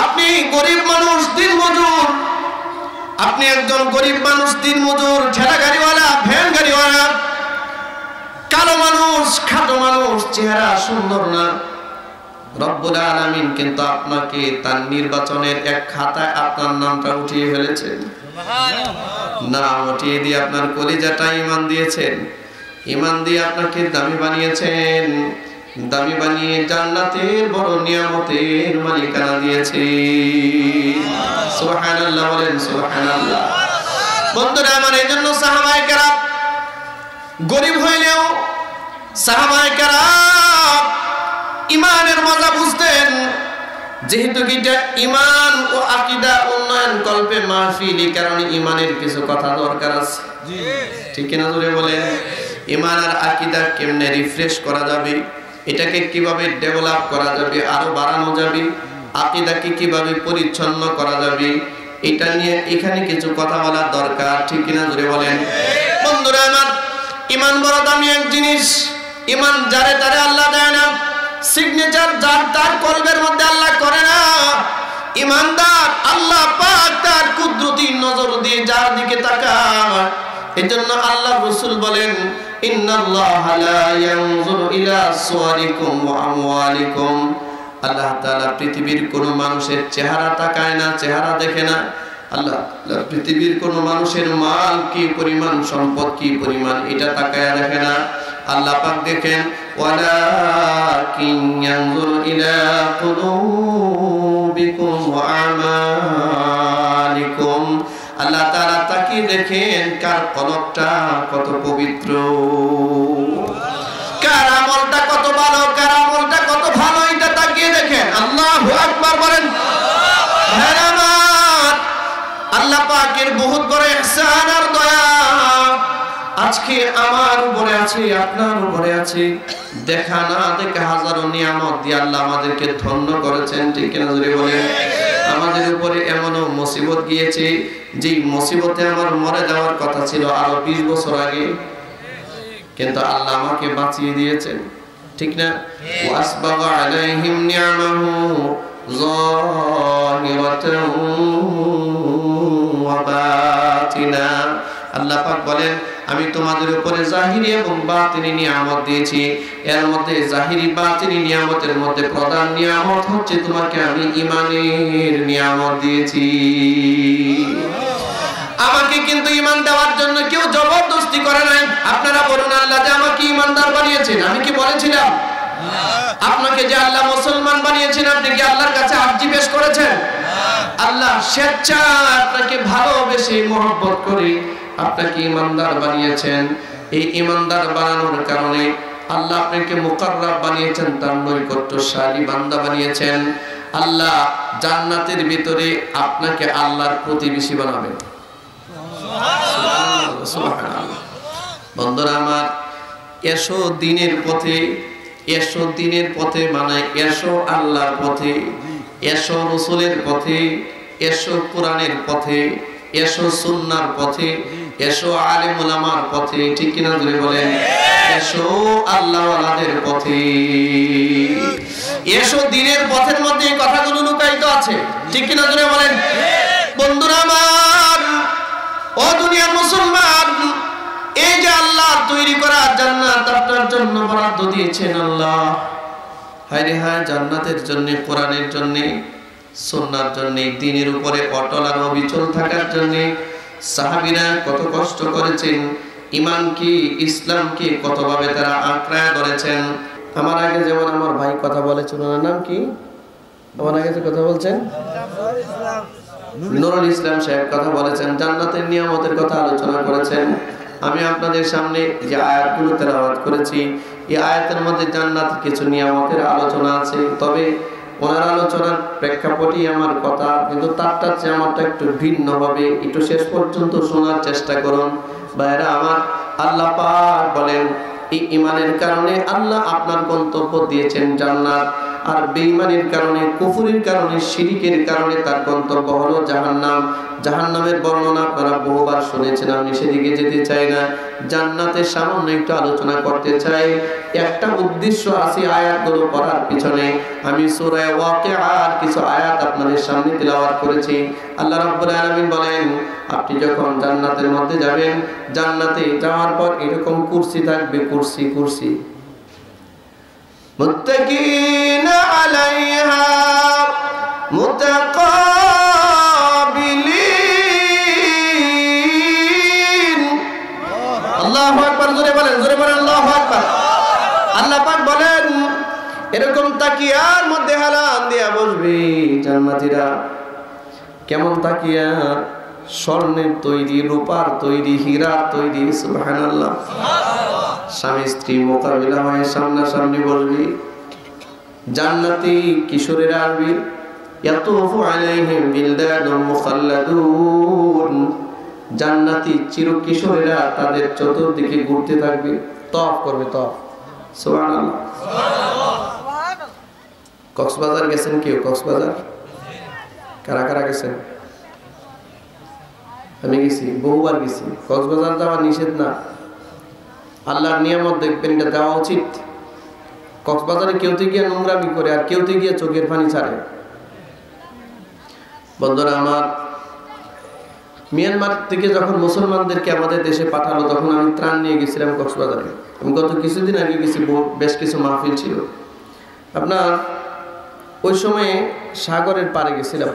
A: আপনি গরিব মানুষ, দিনমজুর, আপনি একজন গরিব মানুষ, দিনমজুর, ঠেলা গাড়িওয়ালা, ভ্যান গাড়িওয়ালা, কালো মানুষ, খাটো মানুষ, চেহারা সুন্দর না। রব্বুল আলামিন কিন্তু আপনাকে তার নির্বাচনের এক খাতায় আপনার নামটা উঠিয়ে ফেলেছেন। নাম উঠিয়ে দিয়ে আপনার কলিজাটা ঈমান দিয়েছেন, ঈমান দিয়ে আপনাকে দামি বানিয়েছেন, দামি বানিয়ে জান্নাতের বড় নিয়ামতের মালিকানা দিয়েছে। সুবহানাল্লাহ বলেন, সুবহানাল্লাহ। বন্ধুরা আমার, এইজন্য সাহাবায়ে কেরাম গরিব হইলেও সাহাবায়ে কেরাম ঈমানের মজা বুঝতেন। যেহেতু এটা ঈমান ও আকীদা উন্নয়ন কল্পে মাহফিল, এই কারণে ঈমানের কিছু কথা দরকার আছে। ঠিক কিনা জোরে বলেন? ঈমান আর আকীদা কেমনে রিফ্রেশ করা যাবে, এটাকে কিভাবে ডেভেলপ করা যাবে, আরো বাড়ানো যাবে, আকীদাকে কিভাবে পরিচ্ছন্ন করা যাবে, এটা নিয়ে এখানে কিছু কথা বলা দরকার। ঠিক কিনা জোরে বলেন? বন্ধুরা আমার, ঈমান বড় দামি এক জিনিস। ঈমান যারে তারে আল্লাহ দেয় না, সিগনেচার যার তার কলবের মধ্যে আল্লাহ করে না। ঈমানদার আল্লাহ পাক তার কুদরতি নজর দিয়ে যার দিকে তাকায়। এজন্য আল্লাহ রাসূল বলেন ইন্নাল্লাহা লা ইয়ানজুরু ইলা সুওয়ারিকুম ওয়া আমওয়ালিকুম। আল্লাহ তাআলা পৃথিবীর কোন মানুষের চেহারা তাকায় না, চেহারা দেখে না। আল্লাহ পৃথিবীর কোন মানুষের মাল কি পরিমাণ, সম্পদ কি পরিমাণ, এটা তাকায় দেখে না। আল্লাহ পাক দেখেন ওয়ালাকিন ইয়ানজুরু ইলা কুলুবিকুম ওয়া আমালিকুম। আল্লাহ তাআলা তাকিয়ে দেখেন কার কলবটা কত পবিত্র, কার আমলটা কত ভালো, কার আমলটা কত ভালো, এটা তাকিয়ে দেখেন। আল্লাহু আকবার বলেন। আল্লাহ পাকের বহুত বড় ইহসান আর দয়া আজকে আমার উপরে আছে, আপনার উপরে আছে। দেখা না দেখা হাজারো নিয়ামত দিয়ে আল্লাহ আমাদেরকে ধন্য করেছেন। ঠিক কিনা জোরে বলেন? আমাদের উপরে এমনও মুসিবত গিয়েছে যে মুসিবতে আমার মরে যাওয়ার কথা ছিল আরো 20 বছর আগে, কিন্তু আল্লাহ আমাকে বাঁচিয়ে দিয়েছেন। ঠিক না? ওয়াসবাগা আলাইহিম নি'মাহু যাহিরাতান ওয়া বাতিনা। আল্লাহ পাক বলেন আমি তোমাদের উপরে জাহিরি এবং বাতিনি নিয়ামত দিয়েছি। এর মধ্যে জাহিরি বাতিনি নিয়ামতের মধ্যে প্রধান নিয়ামত হচ্ছে তোমাকে আমি ঈমানের নিয়ামত দিয়েছি। আমাকে কিন্তু ঈমান দেওয়ার জন্য কেউ জবরদস্তি করে নাই। আপনারা বলুন আল্লাহ যে আমাকে ঈমানদার বানিয়েছেন, আমি কি বলেছিলাম? আপনাকে যে আল্লাহ মুসলমান বানিয়েছেন, আপনি কি আল্লাহর কাছে আরজি পেশ করেছেন? আল্লাহ স্বেচ্ছায় আপনাকে ভালোবেসে মহব্বত করে আপনাকে ঈমানদার বানিয়েছেন। এই ঈমানদার বানানোর কারণে আল্লাহ আপনাকে মুকাররাব বানিয়েছেন, তার নৈকট্যশালী বান্দা বানিয়েছেন। আল্লাহ জান্নাতের ভিতরে আপনাকে আল্লাহর প্রতিবেশী বানাবেন। সুবহানাল্লাহ, সুবহানাল্লাহ। বন্ধুরা আমার, এসো দিনের পথে, এসো দিনের পথে মানে এসো আল্লাহর পথে, এসো রাসূলের পথে, এসো কোরআনের পথে, এসো সুন্নাহর পথে, এসো আলেম ওলামার পথে, ঠিক কিনা জোরে বলেন? এসো আল্লাহওয়ালাদের পথে, এসো দিনের পথের মধ্যে এই কথাগুলো লুকায়িত আছে, ঠিক কিনা জোরে বলেন? বন্ধুরা আমার, ও দুনিয়ার মুসলমান, এই যে আল্লাহ তৈরি করা জান্নাত আপনার জন্য বরাদ্দ দিয়েছেন আল্লাহ, হায় রে হায়, জান্নাতের জন্য, কোরআনের জন্য, সুন্নাহর জন্য, দ্বীনের উপরে অটল আর অবিচল থাকার জন্য সাহাবীরা কত কষ্ট করেছেন, ঈমান কি, ইসলাম কি, কতভাবে তারা আঁকড়ায় ধরেছেন। আমার আগে যেমন আমার ভাই কথা বলেছেন, ওনার নাম কি? আমার আগে যে কথা বলছেন নুরুল ইসলাম সাহেব কথা বলেছেন, জান্নাতের নিয়ামতের কথা আলোচনা করেছেন। আমি আপনাদের সামনে যে আয়াতগুলো তেলাওয়াত করেছি, এই আয়াতের মধ্যে জান্নাতের কিছু নিয়ামতের আলোচনা আছে, তবে ওনার আলোচনার প্রেক্ষাপটই আমার কথা, কিন্তু তারটা চেয়ে আমারটা একটু ভিন্ন হবে। একটু শেষ পর্যন্ত শোনার চেষ্টা করুন ভাইরা আমার। আল্লাহ পাক বলেন, এই ঈমানের কারণে আল্লাহ আপনার গন্তব্য দিয়েছেন জান্নাত, আর বেঈমানের কারণে, কুফরির কারণে, শিরকের কারণে তার গন্তব্য হলো জাহান্নাম। জাহান্নামের বর্ণনা আপনারা বহুবার শুনেছেন, আমি সেদিকে যেতে চাই না। জান্নাতের সামান্য একটু আলোচনা করতে চাই। একটা উদ্দেশ্য আছে আয়াতগুলো পড়ার পিছনে। আমি সূরা ওয়াকিআর কিছু আয়াত আপনাদের সামনে তেলাওয়াত করেছি। আল্লাহ রাব্বুল আলামিন বলেন, আপনি যখন জান্নাতের মধ্যে যাবেন, জান্নাতে যাওয়ার পর এরকম কুরসি থাকবে, কুরসি কুরসি, মুত্তাকিনা আলাইহা মুতাকাবিলিন। আল্লাহু আকবার, জোরে বলেন, জোরে বলেন আল্লাহু আকবার। আল্লাহ পাক বলেন, এরকম তাকিয়ার মধ্যে হেলান দিয়া বসবে জান্নাতীরা। কেমন তাকিয়া? স্বর্ণের তৈরি, রূপার তৈরি, হীরার তৈরি। সুবহানাল্লাহ। স্বামী স্ত্রী মোকাবিলা হয়ে সামনাসামনি বসবে। জান্নাতি কিশোরেরা আসবে, ইয়াতুফু আলাইহিম বিলদানুম মুখাল্লাদুন। জান্নাতি চিরকিশোরেরা তাদের চতুর্দিকে ঘুরতে থাকবে, তওয়াফ করবে, তওয়াফ। সুবহানাল্লাহ। কক্সবাজার গেছেন কেউ? কক্সবাজার কারা কারা গেছেন? আমি গেছি, বহুবার গেছি। কক্সবাজার যাওয়া নিষেধ না, আল্লাহর নিয়ামত দেখবেন, এটা দেওয়া উচিত। কক্সবাজারে কেউতে গিয়ে নোংরামি করে, আর কেউতে গিয়ে চোখের পানি ছাড়ে। বন্ধুরা আমার, মিয়ানমার থেকে যখন মুসলমানদেরকে আমাদের দেশে পাঠালো, তখন আমি ত্রাণ নিয়ে গেছিলাম কক্সবাজারে। আমি গত কিছুদিন আগে গেছি, বেশ কিছু মাহফিল ছিল। আপনার ওই সময়ে সাগরের পাড়ে গেছিলাম,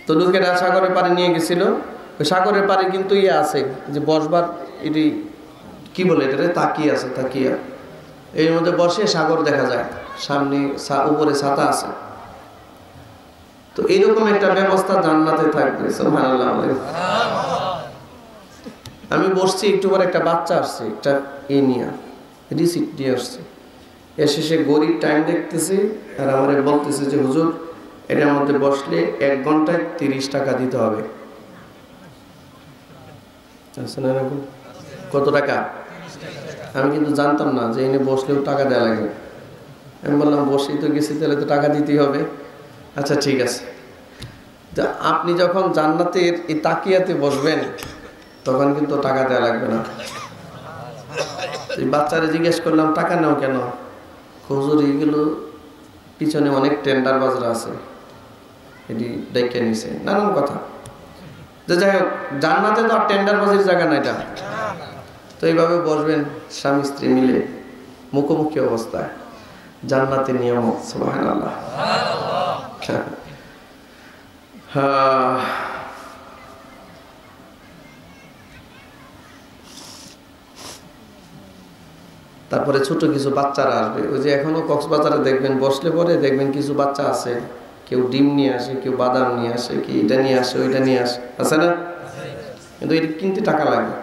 A: তো লোকেরা সাগরের পাড়ে নিয়ে গেছিল। ওই সাগরের পাড়ে কিন্তু ইয়ে আছে যে বসবার, এটি কি বলে, এটা তাকিয়া আছে, তাকিয়া। এর মধ্যে বসে সাগর দেখা যায়, সামনে উপরে ছাতা আছে। তো এইরকম একটা ব্যবস্থা জান্নাতে থাকবে। সুবহানাল্লাহ। আমি বসছি, একটু পরে একটা বাচ্চা আসছে, একটা রিসিপ্ট দিয়ে আসছে। এসে সে গরিব টাইম দেখতেছে, আর আমার বলতেছে যে হুজুর, এটার মধ্যে বসলে 1 ঘন্টায় 30 টাকা দিতে হবে। কত টাকা? আমি কিন্তু জানতাম না যে এনে বসলেও টাকা দেওয়া লাগে। আমি বললাম, বসেই তো গেছি, তাহলে তো টাকা দিতেই হবে। আচ্ছা ঠিক আছে। তা আপনি যখন জান্নাতের এই তাকিয়াতে বসবেন, তখন কিন্তু টাকা দেওয়া লাগবে না। বাচ্চারা জিজ্ঞেস করলাম, টাকা নাও কেন? হুজুর, এইগুলো পিছনে অনেক টেন্ডার বাজরা আছে, এটি ডেকে নিছে, নানান কথা। যে যাই হোক, জান্নাতে তো আর টেন্ডার বাজির জায়গা না এটা। তো এইভাবে বসবেন স্বামী স্ত্রী মিলে, মুখোমুখি অবস্থায়, জান্নাতের নিয়ামত। সুবহানাল্লাহ। তারপরে ছোট কিছু বাচ্চারা আসবে। ওই যে এখনো কক্সবাজারে দেখবেন, বসলে পরে দেখবেন কিছু বাচ্চা আছে, কেউ ডিম নিয়ে আসে, কেউ বাদাম নিয়ে আসে, কি এটা নিয়ে আসে, ওইটা নিয়ে আসে, আছে না? কিন্তু এটা কিনতে টাকা লাগে।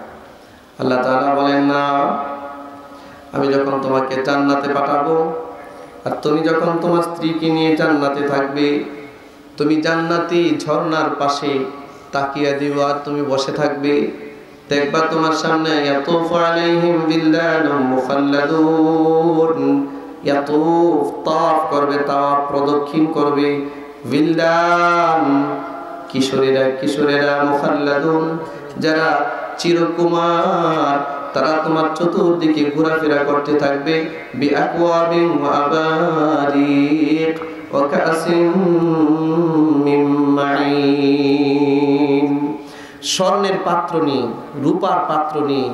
A: আল্লাহ তাআলা বলেন, না, আমি যখন তোমাকে জান্নাতে পাঠাবো, আর তুমি যখন তোমার স্ত্রীকে নিয়ে জান্নাতে থাকবে, তুমি জান্নাতি ঝর্ণার পাশে তাকিয়া দিবা, আর তুমি বসে থাকবে। দেখবা তোমার সামনে ইয়াতুফু আলাইহিম বিলদানুম মুখাল্লাদুন, ইয়াতুফ তাওয়াফ করবে, তাওয়াফ প্রদক্ষিণ করবে, বিলদান কিশোরেরা, মুখাল্লাদুন যারা চিরকুমার, তারা তোমার চতুর্দিকে ঘোরাফেরা করতে থাকবে, বিআকওয়াবিন ওয়া আবারিক ওয়া কাসিম মিন মাইন। স্বর্ণের পাত্র নিয়ে, রূপার পাত্র নিয়ে,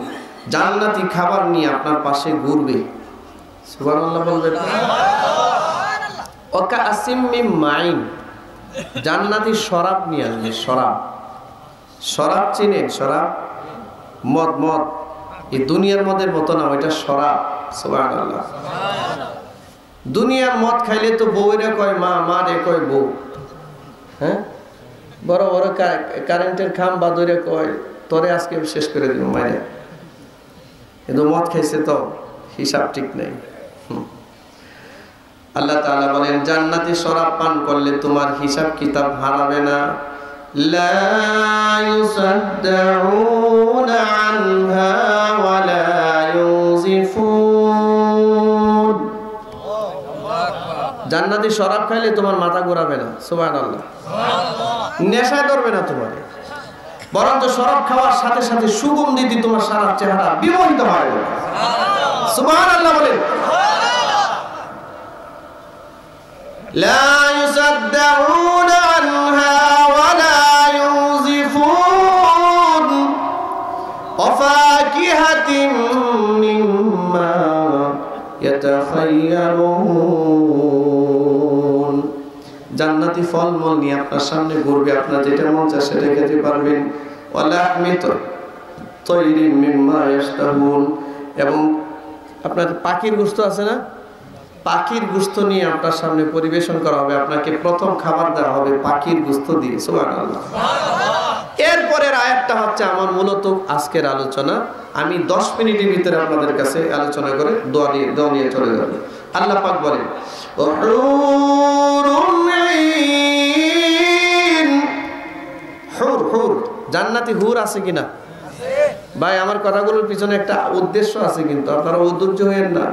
A: জান্নাতি খাবার নিয়ে আপনার পাশে ঘুরবে। সুবহানাল্লাহ বলবেন। ওয়া কাসিম মিন মাইন, জান্নাতি শরাব নিয়ে আসবে। শরাব চিনেন? শরাব, মদ এই দুনিয়ার মদের মতো না, ওইটা শরাব। সুবহানাল্লাহ। দুনিয়ার মদ খাইলে তো বউরে কয় মা, মা রে কয় বউ। হ্যাঁ, বড় বড় কারেন্টের খাম্বা ধরে কয় তোরে আজকে শেষ করে দিব মাইরে। কিন্তু মদ খাইছে তো হিসাব ঠিক নেই। আল্লাহ তাআলা বলেন জান্নাতি শরাব পান করলে তোমার হিসাব কিতাব হারাবে না। লা ইউসাদ্দাউনা আনহা ওয়া লা ইউজিফুন। জান্নাতি শরাব খাইলে তোমার মাথা ঘোরাবে না। সুবহানাল্লাহ। নেশা করবে না তোমার, বরঞ্চ শরাব খাওয়ার সাথে সাথে সুগন্ধিতে তোমার সারা চেহারা বিমোহিত হয়। সুবহানাল্লাহ বলেন। লা ইউসাদ্দাউনা আনহা ওয়া লা ইউজিফুন ওয়া ফাকিহাতিন মিম্মা ইয়াতাখায়্যারুন। জান্নাতি ফলমূল নিয়ে আপনার সামনে ঘুরবে, আপনার যেটা মন চায় সেটা খেতে পারবেন। ওয়া লাহমি তায়রিন মিম্মা ইয়াশতাহুন, এবং আপনার পাখির গোশত আছে না, পাখির গোশত নিয়ে আপনার সামনে পরিবেশন করা হবে। আপনাকে প্রথম খাবার দেওয়া হবে পাখির গোশত দিয়ে। সুবহানাল্লাহ। এরপরের আয়াতটা হচ্ছে আমার মূলত আজকের আলোচনা। আমি 10 মিনিটের ভিতরে আপনাদের কাছে আলোচনা করে দোয়া নিয়ে চলে যাব। আল্লাহ পাক বলেন হুর, জান্নাতি হুর আছে কিনা? ভাই আমার কথাগুলোর পিছনে একটা উদ্দেশ্য আছে, কিন্তু আপনারা উদ্দেশ্য হয়েন না,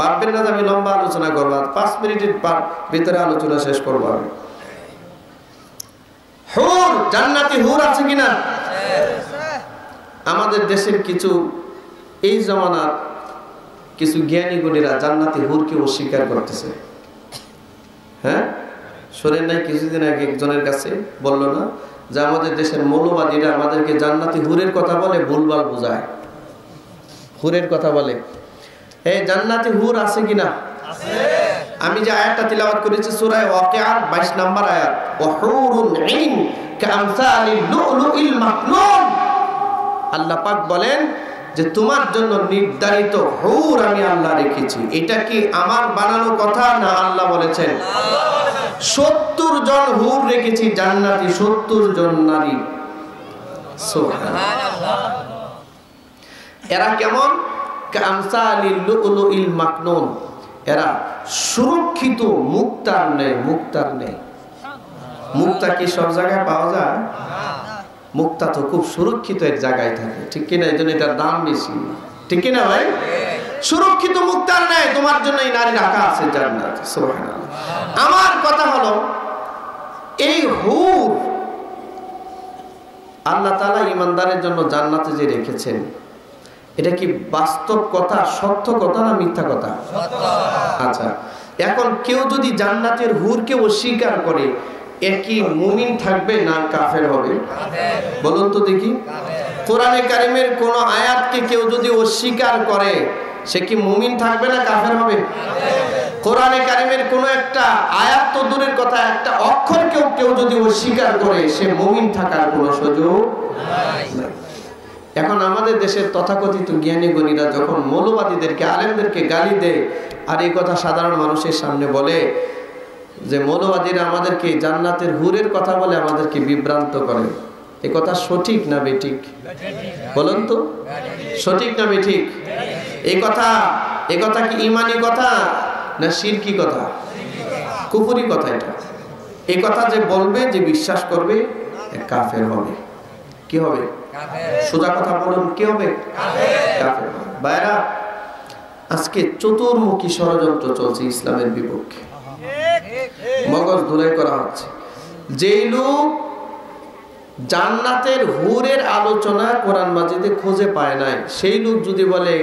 A: ভাববেন না যে আমি লম্বা আলোচনা করবো। 5 মিনিটের ভিতরে আলোচনা শেষ করবো আমি। হুর, জান্নাতি হুর আছে কিনা? আমাদের দেশের কিছু এই জমানার কিছু জ্ঞানী গুণীরা জান্নাতি হুরকে অস্বীকার করতেছে। হ্যাঁ, শোনেন নাই? কিছুদিন আগে একজনের কাছে বললো না যে আমাদের দেশের মৌলবাদীরা আমাদেরকে জান্নাতি হুরের কথা বলে ভুলভাল বোঝায়। হুরের কথা বলে, এই জান্নাতি হুর আছে কিনা? আমি যে আয়াতটা তিলাওয়াত করেছি সূরা ওয়াকিয়ার 22 নম্বর আয়াত, ওয়া হুরুন ঈন কামসালিল লুলুইল মাকনুন। আল্লাহ পাক বলেন যে তোমার জন্য নির্ধারিত হুর আমি আল্লাহ রেখেছি। এটা কি আমার বানানো কথা না? আল্লাহ বলেছেন 70 জন হুর রেখেছি জান্নাতি, 70 জন নারী। সুবহানাল্লাহ। এরা কেমন? কামসালিল লুলুইল মাকনুন, এরা সুরক্ষিত মুক্তার নেই। মুক্তা কি সব জায়গায় পাওয়া যায়? মুক্তা তো খুব সুরক্ষিত এক জায়গায় থাকে, ঠিক কিনা? এই জন্য এটার দাম বেশি, ঠিক কিনা ভাই? সুরক্ষিত মুক্তার নেই, তোমার জন্য এই নারী রাখা আছে জান্নাতে। সুবহানাল্লাহ। আমার কথা হলো এই হুর আল্লাহ তাআলা ঈমানদারের জন্য জান্নাতে যে রেখেছেন, এটা কি বাস্তব কথা, সত্য কথা না মিথ্যা কথা? আচ্ছা, এখন কেউ যদি জান্নাতের হুরকে অস্বীকার করে, একই মুমিন থাকবে না কাফের হবে? বলুন তো দেখি। কোরআনে কারিমের কোন আয়াতকে কেউ যদি অস্বীকার করে, সে কি মুমিন থাকবে না কাফের হবে? কোরআনে কারিমের কোন একটা আয়াত তো দূরের কথা, একটা অক্ষরকেও কেউ যদি অস্বীকার করে, সে মুমিন থাকার কোনো সুযোগ নাই। এখন আমাদের দেশের তথাকথিত জ্ঞানী গুণীরা যখন মৌলবাদীদেরকে, আলেমদেরকে গালি দেয়, আর এই কথা সাধারণ মানুষের সামনে বলে যে মৌলবাদীরা আমাদেরকে জান্নাতের হুরের কথা বলে আমাদেরকে বিভ্রান্ত করে, এ কথা সঠিক না বেঠিক? বলুন তো, সঠিক না বেঠিক? এই কথা কি ঈমানি কথা না শিরকি কথা? কুফরি কথা। এটা এই কথা যে বলবে, যে বিশ্বাস করবে, কাফের হবে। কি হবে? সোজা কথা বলুন, কি হবে? কাফের। ভাইরা, আজকে চতুর্মুখী ষড়যন্ত্র চলছে ইসলামের বিপক্ষে, মগজ ধুলাই করা হচ্ছে। যেই লোক জান্নাতের হুরের আলোচনা কোরআন মাজিদে খুঁজে পায় নাই, সেই লোক যদি বলে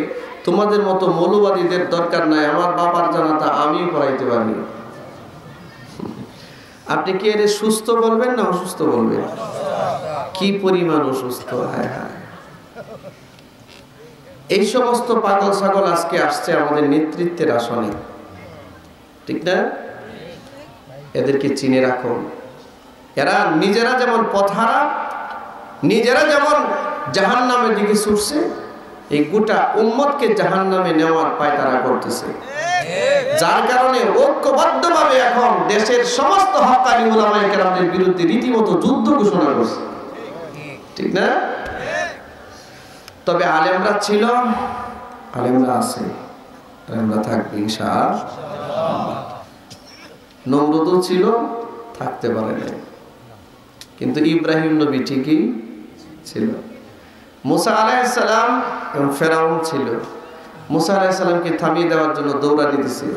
A: তোমাদের মতো মৌলবাদীদের দরকার নাই, আমার বাবার জানাতা আমি পড়াইতে পারি, আপনি কি এর সুস্থ বলবেন না অসুস্থ বলবেন? কি পরিমাণ অসুস্থ! হায় হায়, এই সমস্ত পাগল ছাগল আজকে আসছে আমাদের নেতৃত্বের আসনে, ঠিক না? এদেরকে চিনে রাখুন। এরা নিজেরা যেমন পথহারা, নিজেরা যেমন জাহান্নামের দিকে ছুটছে, এই গোটা উম্মতকে জাহান্নামে নেওয়ার পায়তারা করতেছে। যার কারণে ঐক্যবদ্ধভাবে এখন দেশের সমস্ত হক্কানি উলামায়ে কেরামদের বিরুদ্ধে রীতিমতো যুদ্ধ ঘোষণা করছে, ঠিক না? তবে আলেমরা ছিল, আলেমরা আছে, আলেমরা থাকবে ইনশাআল্লাহ। নমরুদও ছিল, থাকতে পারে না, কিন্তু ইব্রাহিম নবী ঠিকই ছিল। মুসা আলাইহিস সালাম এবং ফেরাউন ছিল। মুসা আলাইহিস সালামকে থামিয়ে দেওয়ার জন্য দৌড়ানি দিছে।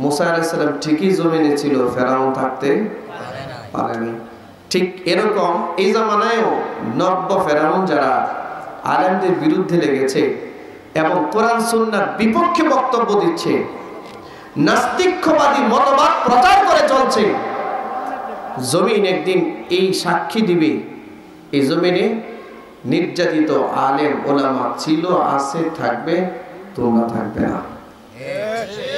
A: মুসা আলাইহিস সালাম ঠিকই জমিনে ছিল, ফেরাউন থাকতে পারেনি। ঠিক এরকম এই জামানায়ও নব্য ফেরাউন যারা আলেমদের বিরুদ্ধে লেগেছে এবং কোরআন সুন্নাহর বিপক্ষে বক্তব্য দিচ্ছে, নাস্তিক্যবাদী মতবাদ প্রচার করে চলছে, জমিন একদিন এই সাক্ষী দিবে, এই জমিনে নির্যাতিত আলেম ওলামা ছিল, আছে, থাকবে, তোমরা থাকবে না।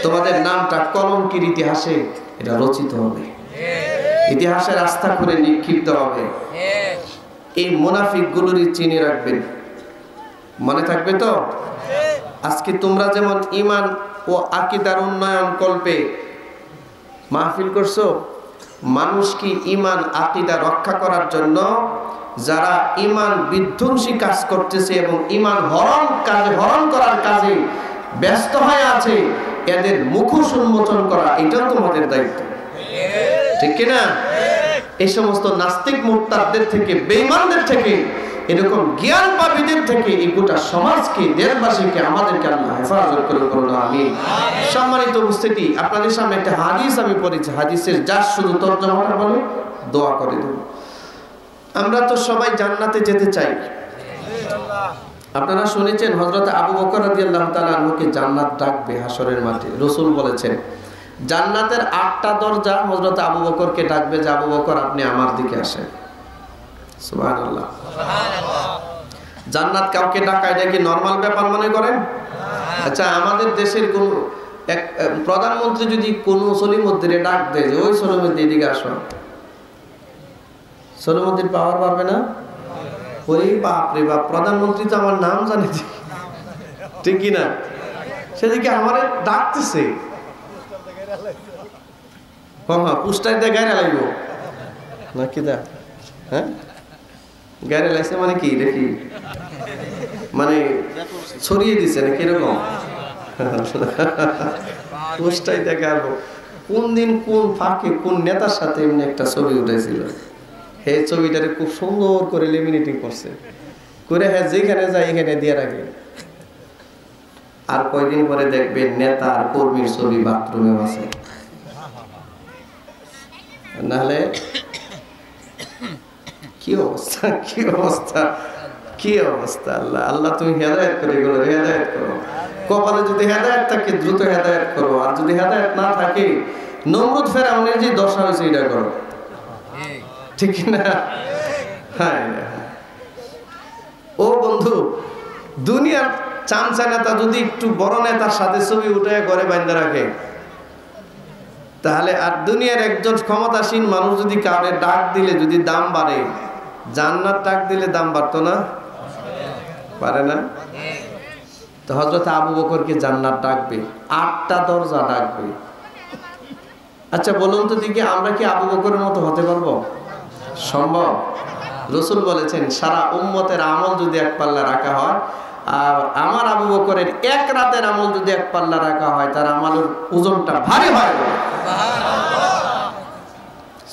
A: তোমাদের নামটা কলঙ্কির ইতিহাসে এটা রচিত হবে, ইতিহাসের আস্থা করে নিক্ষিপ্ত হবে। এই মুনাফিক গুলোরই চিনে রাখবেন, মনে থাকবে তো? আজকে তোমরা যেমন ঈমান ও আকীদার উন্নয়ন কল্পে মাহফিল করছো, মানুষ কি ঈমান আকীদা রক্ষা করার জন্য যারা ঈমান বিধ্বংসী কাজ করতেছে এবং ঈমান হরণ করার কাজে ব্যস্ত হয়ে আছে, এদের মুখোশ উন্মোচন করা এটাও তোমাদের দায়িত্ব, ঠিক কিনা? এই সমস্ত নাস্তিক মুরতাদদের থেকে, বেঈমানদের থেকে, এরকম জ্ঞান পাপীদের থেকে এই গোটা সমাজকে, দেশবাসীকে, আমাদেরকে আল্লাহ হেফাজত করে করুন, আমিন। সম্মানিত উপস্থিতি, আপনাদের সামনে একটা হাদিস আমি পড়েছি, হাদিসের যার শুধু তর্জমাটা বলে দোয়া করে দেব। আমরা তো সবাই জান্নাতে যেতে চাই। আপনারা শুনেছেন হযরত আবু বকর রাদিয়াল্লাহু তাআলা আনহুকে জান্নাত ডাকবে হাসরের মাঠে। রাসূল বলেছেন জান্নাতের 8টা দরজা হযরত আবু বকরকে ডাকবে যে আবু বকর আপনি আমার দিকে আসেন। সুবহানাল্লাহ, সুবহানাল্লাহ। জান্নাত কাউকে ডাকায়, এটা কি নরমাল ব্যাপার মনে করেন? আচ্ছা, আমাদের দেশের কোন এক প্রধানমন্ত্রী যদি কোন সলিমুদ্দিনে ডাক দেয় যে ওই সলিমুদ্দিন এদিকে আসো, সলিমুদ্দিন পাওয়ার পারবে না? ওই বাপ রে বাপ, প্রধানমন্ত্রী তো আমার নাম জানে, ঠিক কি না? সেদিকে আমারে ডাকতেছে, হ্যাঁ পুস্টার দিয়ে গায়ে লাগব না কি দা? হ্যাঁ, গায়ে লাগছে মানে কি দেখি, মানে ছড়িয়ে দিছে না কিরকম? পুস্টাই দেখে আসবো কোন দিন কোন ফাঁকে কোন নেতার সাথে এমনি একটা ছবি উঠেছিল, হে ছবিটারে খুব সুন্দর করে লেমিনেটিং করছে, করে হ্যাঁ যেখানে যায় এখানে দিয়ে রাখে। আর কয়দিন পরে দেখবেন নেতা আর কর্মীর ছবি বাথরুমেও আছে। নাহলে কি অবস্থা, কি অবস্থা, কি অবস্থা! আল্লাহ আল্লাহ তুমি হেদায়েত করে গেলো, হেদায়েত করো। কপালে যদি হেদায়েত থাকে দ্রুত হেদায়েত করো, আর যদি হেদায়েত না থাকে নমরুদ ফেরাউনের যে দশা হয়েছে এটা করো, ঠিক না? হ্যাঁ, ও বন্ধু, দুনিয়ার চামচা নেতা যদি একটু বড় নেতার সাথে ছবি উঠে ঘরে বাঁধা রাখে, তাহলে আর দুনিয়ার একজন ক্ষমতাসীন মানুষ যদি কাউরে ডাক দিলে যদি দাম বাড়ে, জান্নাত ডাক দিলে দাম বাড়তো না? পারে না? তো হযরত আবু বকরকে জান্নাত ডাকবে, 8টা দরজা ডাকবে। আচ্ছা বলুন তো দেখি, আমরা কি আবু বকরের মতো হতে পারবো? সম্ভব? রাসূল বলেছেন সারা উম্মতের আমল যদি এক পাল্লা রাখা হয়, আর আমার আবু বকরের এক রাতের আমল যদি এক পাল্লা রাখা হয়, তার আমলের ওজনটা ভারী হয়।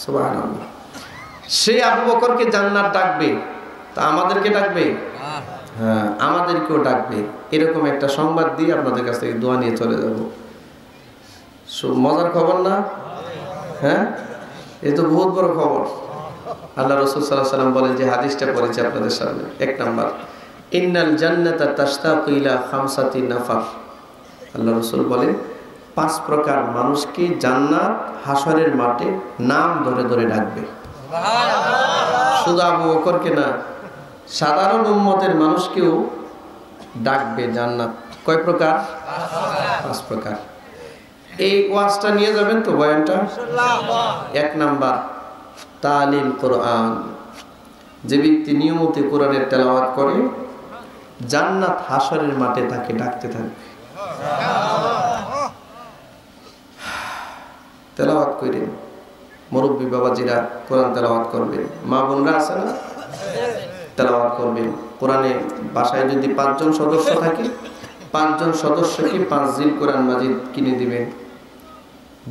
A: সুবহানাল্লাহ। সেই আবু বকরকে জান্নাত ডাকবে, তা আমাদেরকে ডাকবে? হ্যাঁ, আমাদেরকেও ডাকবে। এরকম একটা সংবাদ দিয়ে আপনাদের কাছ থেকে দোয়া নিয়ে চলে যাব। মজার খবর না? হ্যাঁ, এ তো বহুত বড় খবর। আল্লাহ রাসূল সাল্লাল্লাহু আলাইহি ওয়াসাল্লাম বলেন, যে হাদিসটা পড়েছি আপনাদের সামনে, 1 নাম্বার, ইন্নাল জান্নাতা তাশতাকু ইলা খামসাতি নাফার। আল্লাহ রাসূল বলেন 5 প্রকার মানুষকে জান্নাত হাসরের মাঠে নাম ধরে ধরে ডাকবে। সুবহানাল্লাহ। শুধু আবু বকরকে না, সাধারণ উম্মতের মানুষকেও ডাকবে জান্নাত। কয় প্রকার? 5 প্রকার। এই ওয়াজটা নিয়ে যাবেন তো বয়ানটা ইনশাআল্লাহ। 1 নাম্বার, তালিল কোরআন। যে ব্যক্তি নিয়মিত কোরআনের তেলাওয়াত করে, জান্নাত হাসরের মাঠে তাকে ডাকতে থাকবে। তেলাওয়াত করেন, মুরব্বী বাবাজিরা কোরআন তেলাওয়াত করবেন, মা বোনরা আছে না, তেলাওয়াত করবেন। কোরআনে বাসায় যদি 5 জন সদস্য থাকে, 5 জন সদস্যকে 5 জিল কোরআন মাজিদ কিনে দিবেন।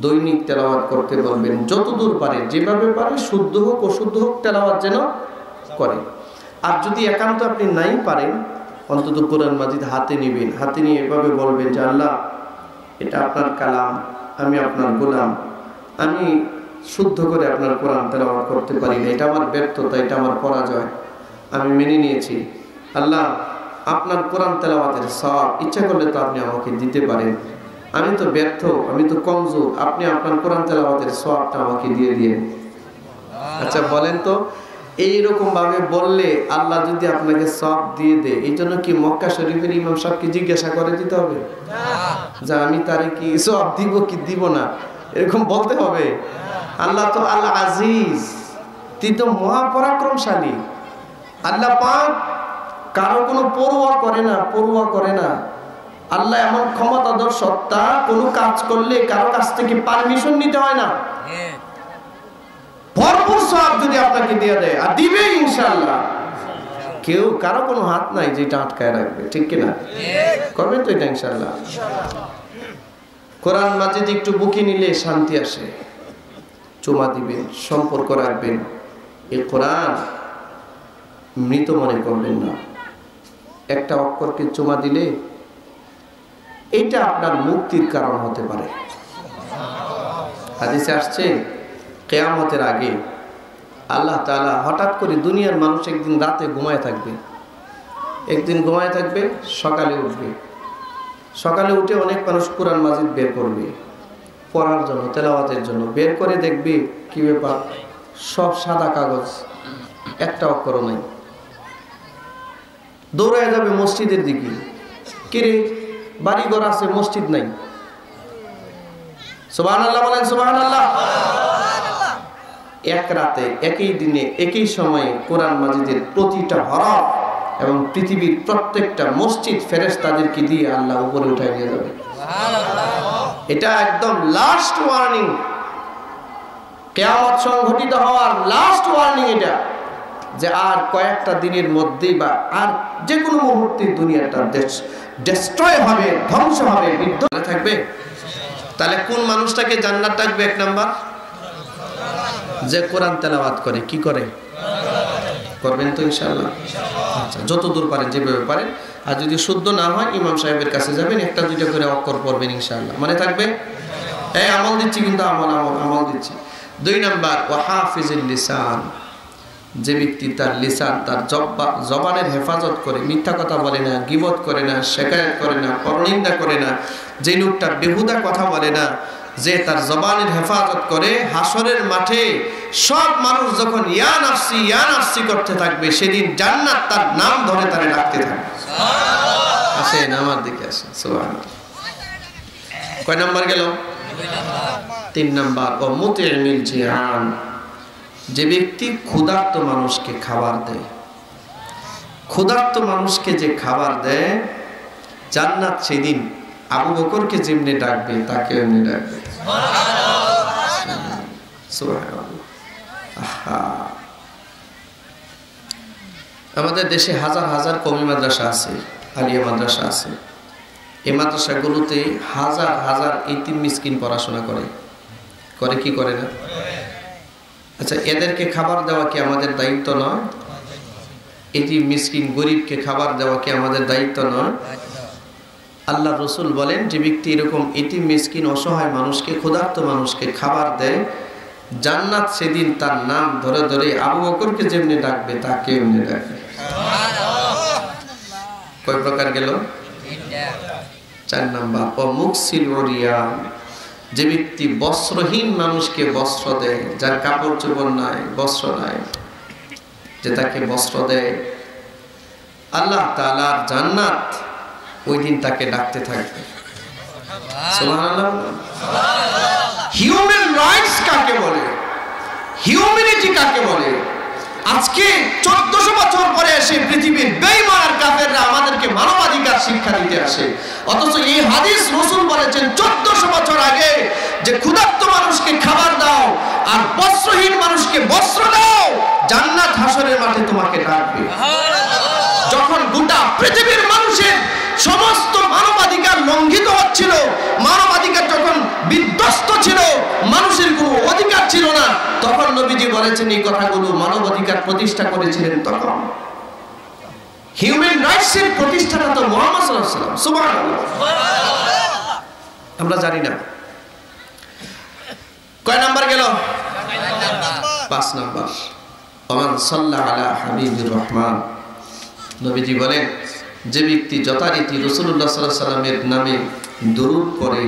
A: দৈনিক তেলাওয়াত করতে বলবেন, যতদূর পারে, যেভাবে পারে, শুদ্ধ হোক অশুদ্ধ হোক, তেলাওয়াত যেন করে। আর যদি একান্ত আপনি নাই পারেন, অন্তত কোরআন মাজিদ হাতে নেবেন, হাতে নিয়ে এভাবে বলবেন যে আল্লাহ, এটা আপনার কালাম, আমি আপনার গোলাম, আমি শুদ্ধ করে আপনার কোরআন তেলাওয়াত করতে পারি না, এটা আমার ব্যর্থতা, এটা আমার পরাজয়, আমি মেনে নিয়েছি। আল্লাহ, আপনার কোরআন তেলাওয়াতের সওয়াব ইচ্ছা করলে তো আপনি আমাকে দিতে পারেন, আমি তো ব্যর্থ, আমি তো কমজোর, আপনি আপনার কোরআন তেলাওয়াতের সওয়াবটা আমাকে দিয়ে দিয়েন। আচ্ছা বলেন তো, এইরকম ভাবে বললে আল্লাহ যদি আপনাকে সওয়াব দিয়ে দেয়, এই জন্য কি মক্কা শরীফের ইমাম সাহেবকে জিজ্ঞাসা করে দিতে হবে যে আমি তারে কি সওয়াব দিব কি দিব না? এরকম বলতে হবে? আল্লাহ তো আল আজিজ, তিনি তো মহাপরাক্রমশালী। আল্লাহ পাক কারো কোনো পরোয়া করে না, পরোয়া করে না। আল্লাহ এমন ক্ষমতাধর সত্তা, কোনো কাজ করলে কারো কাছ থেকে পারমিশন নিতে হয় না। ভরপুর সওয়াব যদি আপনাকে দিয়ে দেয়, আর দিবে ইনশাআল্লাহ। কেউ কারো কোনো হাত নাই যেটা আটকায় রাখবে, ঠিক কিনা? করবেন তো এটা ইনশাআল্লাহ। কোরআন মাজিদ একটু বুকে নিলে শান্তি আসে, চুমা দিবেন, সম্পর্ক রাখবেন। এই কোরআন মৃত মনে করবেন না। একটা অক্ষরকে চুমা দিলে এটা আপনার মুক্তির কারণ হতে পারে। হাদিসে আসছে, কিয়ামতের আগে আল্লাহ তাআলা হঠাৎ করে, দুনিয়ার মানুষ একদিন রাতে ঘুমায় থাকবে, একদিন ঘুমায় থাকবে, সকালে উঠবে। সকালে উঠে অনেক মানুষ কোরআন মাজিদ বের করবে পড়ার জন্য, তেলাওয়াতের জন্য। বের করে দেখবে কি ব্যাপার, সব সাদা কাগজ, একটা অক্ষরও নাই। দৌড়ায় যাবে মসজিদের দিকে, কিরে বাড়িঘর আছে, মসজিদ নাই। সুবহানাল্লাহ বলেন, সুবহানাল্লাহ। এক রাতে, একই দিনে, একই সময়ে কোরআন মাজিদের প্রতিটা হরফ এবং পৃথিবীর প্রত্যেকটা মসজিদ ফেরেশতাদেরকে দিয়ে আল্লাহ উপরে উঠায় নিয়ে যাবে। এটা একদম লাস্ট ওয়ার্নিং, কিয়ামত সংঘটিত হওয়ার লাস্ট ওয়ার্নিং এটা, যে আর কয়েকটা দিনের মধ্যেই বা আর যে কোনো মুহূর্তে দুনিয়াটা ডেস্ট্রয় হবে, ধ্বংস হবে, বিধ্বস্ত থাকবে। তাহলে কোন মানুষটাকে জান্নাত ডাকবে? 1 নাম্বার, যে কোরআন তেলাওয়াত করে। কি করে? করবেন তো ইনশাআল্লাহ। আচ্ছা, যত দূর পারেন, যেভাবে পারেন। আর যদি শুদ্ধ না হয়, ইমাম সাহেবের কাছে যাবেন, 1টা 2টা করে অক্ষর পড়বেন ইনশাআল্লাহ, মানে থাকবে। এই আমল দিচ্ছি কিন্তু, আমল দিচ্ছি। 2 নাম্বার, ওয়া হাফিজুল লিসান। যে ব্যক্তি তার লিসান, তার জবানের হেফাজত করে, মিথ্যা কথা বলে না, গীবত করে না, শিকায়াত করে না, পরনিন্দা করে না, যে লোকটা বেহুদা কথা বলে না, যে তার জবানের হেফাজত করে, হাসরের মাঠে সব মানুষ যখন ইয়া নাফসি ইয়া নাফসি করতে থাকবে, সেদিন জান্নাত তার নাম ধরে তারে ডাকতে থাকবে। আসেন আমার দিকে আসেন। সুবহানাল্লাহ। কয় নাম্বার গেল? 3 নাম্বার, ও মুতিমিল জিয়ান। যে ব্যক্তি ক্ষুধার্ত মানুষকে খাবার দেয়, ক্ষুধার্ত মানুষকে যে খাবার দেয়, জান্নাত সেদিন আবু বকরকে যেমনি ডাকবে, তাকে এমনি ডাকবে। আমাদের দেশে হাজার হাজার কওমি মাদ্রাসা আছে, আলিয়া মাদ্রাসা আছে। এই মাদ্রাসাগুলোতে হাজার হাজার ইতিম মিসকিন পড়াশোনা করে কি করে না? আচ্ছা, এদেরকে খাবার দেওয়া কি আমাদের দায়িত্ব নয়? এটি মিসকিন গরিবকে খাবার দেওয়া কি আমাদের দায়িত্ব নয়? আল্লাহ রসুল বলেন, যে ব্যক্তি এরকম এটি মিসকিন অসহায় মানুষকে, ক্ষুধার্ত মানুষকে খাবার দেয়, জান্নাত সেদিন তার নাম ধরে ধরে আবু বকরকে যেমনি ডাকবে তাকে এমনি ডাকবে। কয় প্রকার গেল? 4 নাম্বার, অমুকসিল ওরিয়া, যে ব্যক্তি বস্ত্রহীন মানুষকে বস্ত্র দেয়, যার কাপড় চোপড় নাই, বস্ত্র নাই, যে তাকে বস্ত্র দেয়, আল্লাহ তাআলার জান্নাত ওই দিন তাকে ডাকতে থাকবে। সুবহানাল্লাহ। হিউম্যান রাইটস কাকে বলে? হিউম্যানিটি কাকে বলে? আজকে 1400 বছর পরে এসে পৃথিবীর বেঈমান আর কাফেররা আমাদেরকে মানবাধিকার শিক্ষা দিতে আসে, অথচ এই হাদিস রাসূল বলেছেন 1400 বছর আগে যে ক্ষুধার্ত মানুষকে খাবার দাও আর বস্ত্রহীন মানুষকে বস্ত্র দাও, জান্নাত হাসরের মাঠে তোমাকে ডাকবে। যখন গোটা পৃথিবীর মানুষের সমস্ত মানবাধিকার লঙ্ঘিত হচ্ছিল, মানবাধিকার যখন বিধ্বস্ত ছিল, মানুষের কোনো অধিকার ছিল না, তখন নবীজি বলেছেন এই কথাগুলো, মানবাধিকার প্রতিষ্ঠা করেছিলেন তখন। হিউম্যান রাইটস এর প্রতিষ্ঠাতা তো মুহাম্মদ সাল্লাল্লাহু আলাইহি ওয়াসাল্লাম। সুবহানাল্লাহ। আমরা জানি না কয় নাম্বার গেল? 5 নাম্বার, ওমান সাল্লা আলা হাবিবির রহমান। নবীজি বলেন, যে ব্যক্তি যথারীতি রাসূলুল্লাহ সাল্লাল্লাহু আলাইহি ওয়াসাল্লামের নামে দরুদ পড়ে,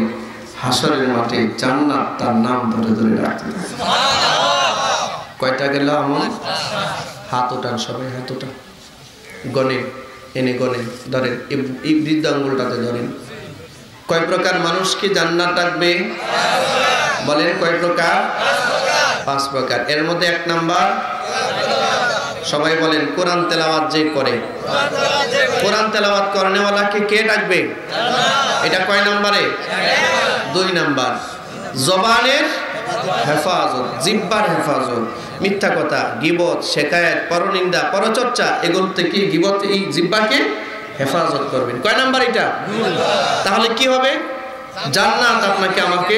A: হাসরের মাঠে জান্নাত তার নাম ধরে ধরে ডাকবে। কয়টা গেল আমল? হাত ওঠান, সবাই হাত ওঠান, গনে এনে গনে ধরেন, এই বৃদ্ধ আঙ্গুলটাতে ধরেন। কয় প্রকার মানুষকে জান্নাত ডাকবে? বলেন কয় প্রকার? 5 প্রকার। এর মধ্যে 1 নাম্বার, সবাই বলেন, কোরআন তেলাওয়াত যে করে। কোরআন তেলাওয়াত করনেওয়ালাকে কে ডাকবে? এটা কয় নম্বরে? 2 নাম্বার, জবানের হেফাজত, জিহ্বার হেফাজত, মিথ্যা কথা, গীবত, শিকায়াত, পরনিন্দা, পরচর্চা, এগুলো থেকে গীবত, এই জিহ্বাকে হেফাজত করবেন। কয় নাম্বার এটা? তাহলে কি হবে? জান্নাত আপনাকে আমাকে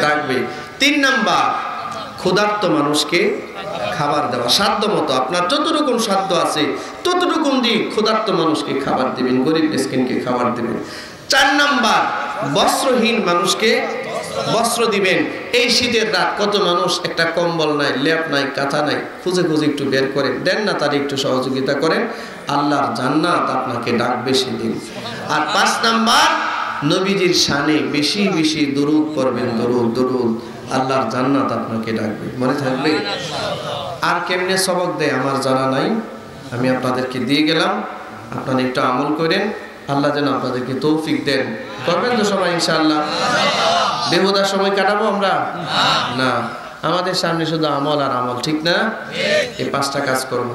A: ডাকবে। 3 নাম্বার, ক্ষুধার্ত মানুষকে খাবার দেওয়া, সাধ্য মতো আপনার যতটুকু সাধ্য আছে ততটুকু দিয়ে ক্ষুধার্ত মানুষকে খাবার দিবেন, গরিব মিসকিনকে খাবার দিবেন। 4 নাম্বার, বস্ত্রহীন মানুষকে বস্ত্র দিবেন। এই শীতের রাত কত মানুষ একটা কম্বল নাই, লেপ নাই, কাঁথা নাই, খুঁজে খুঁজে একটু বের করে দেন না, তার একটু সহযোগিতা করেন, আল্লাহর জান্নাত আপনাকে ডাকবে সেদিন। আর 5 নাম্বার, নবীজির শানে বেশি বেশি দরুদ পড়বেন, দরুদ দরুদ, আল্লাহর জান্নাত আপনাকে ডাকবে। মনে থাকবে? আর কেমনে সবক দেয় আমার জানা নাই, আমি আপনাদেরকে দিয়ে গেলাম, আপনারা একটু আমল করেন, আল্লাহ যেন আপনাদেরকে তৌফিক দেন। করবেন তো সবাই ইনশাআল্লাহ? বেহুদা সময় কাটাবো আমরা না, আমাদের সামনে শুধু আমল আর আমল, ঠিক না? এই 5টা কাজ করব।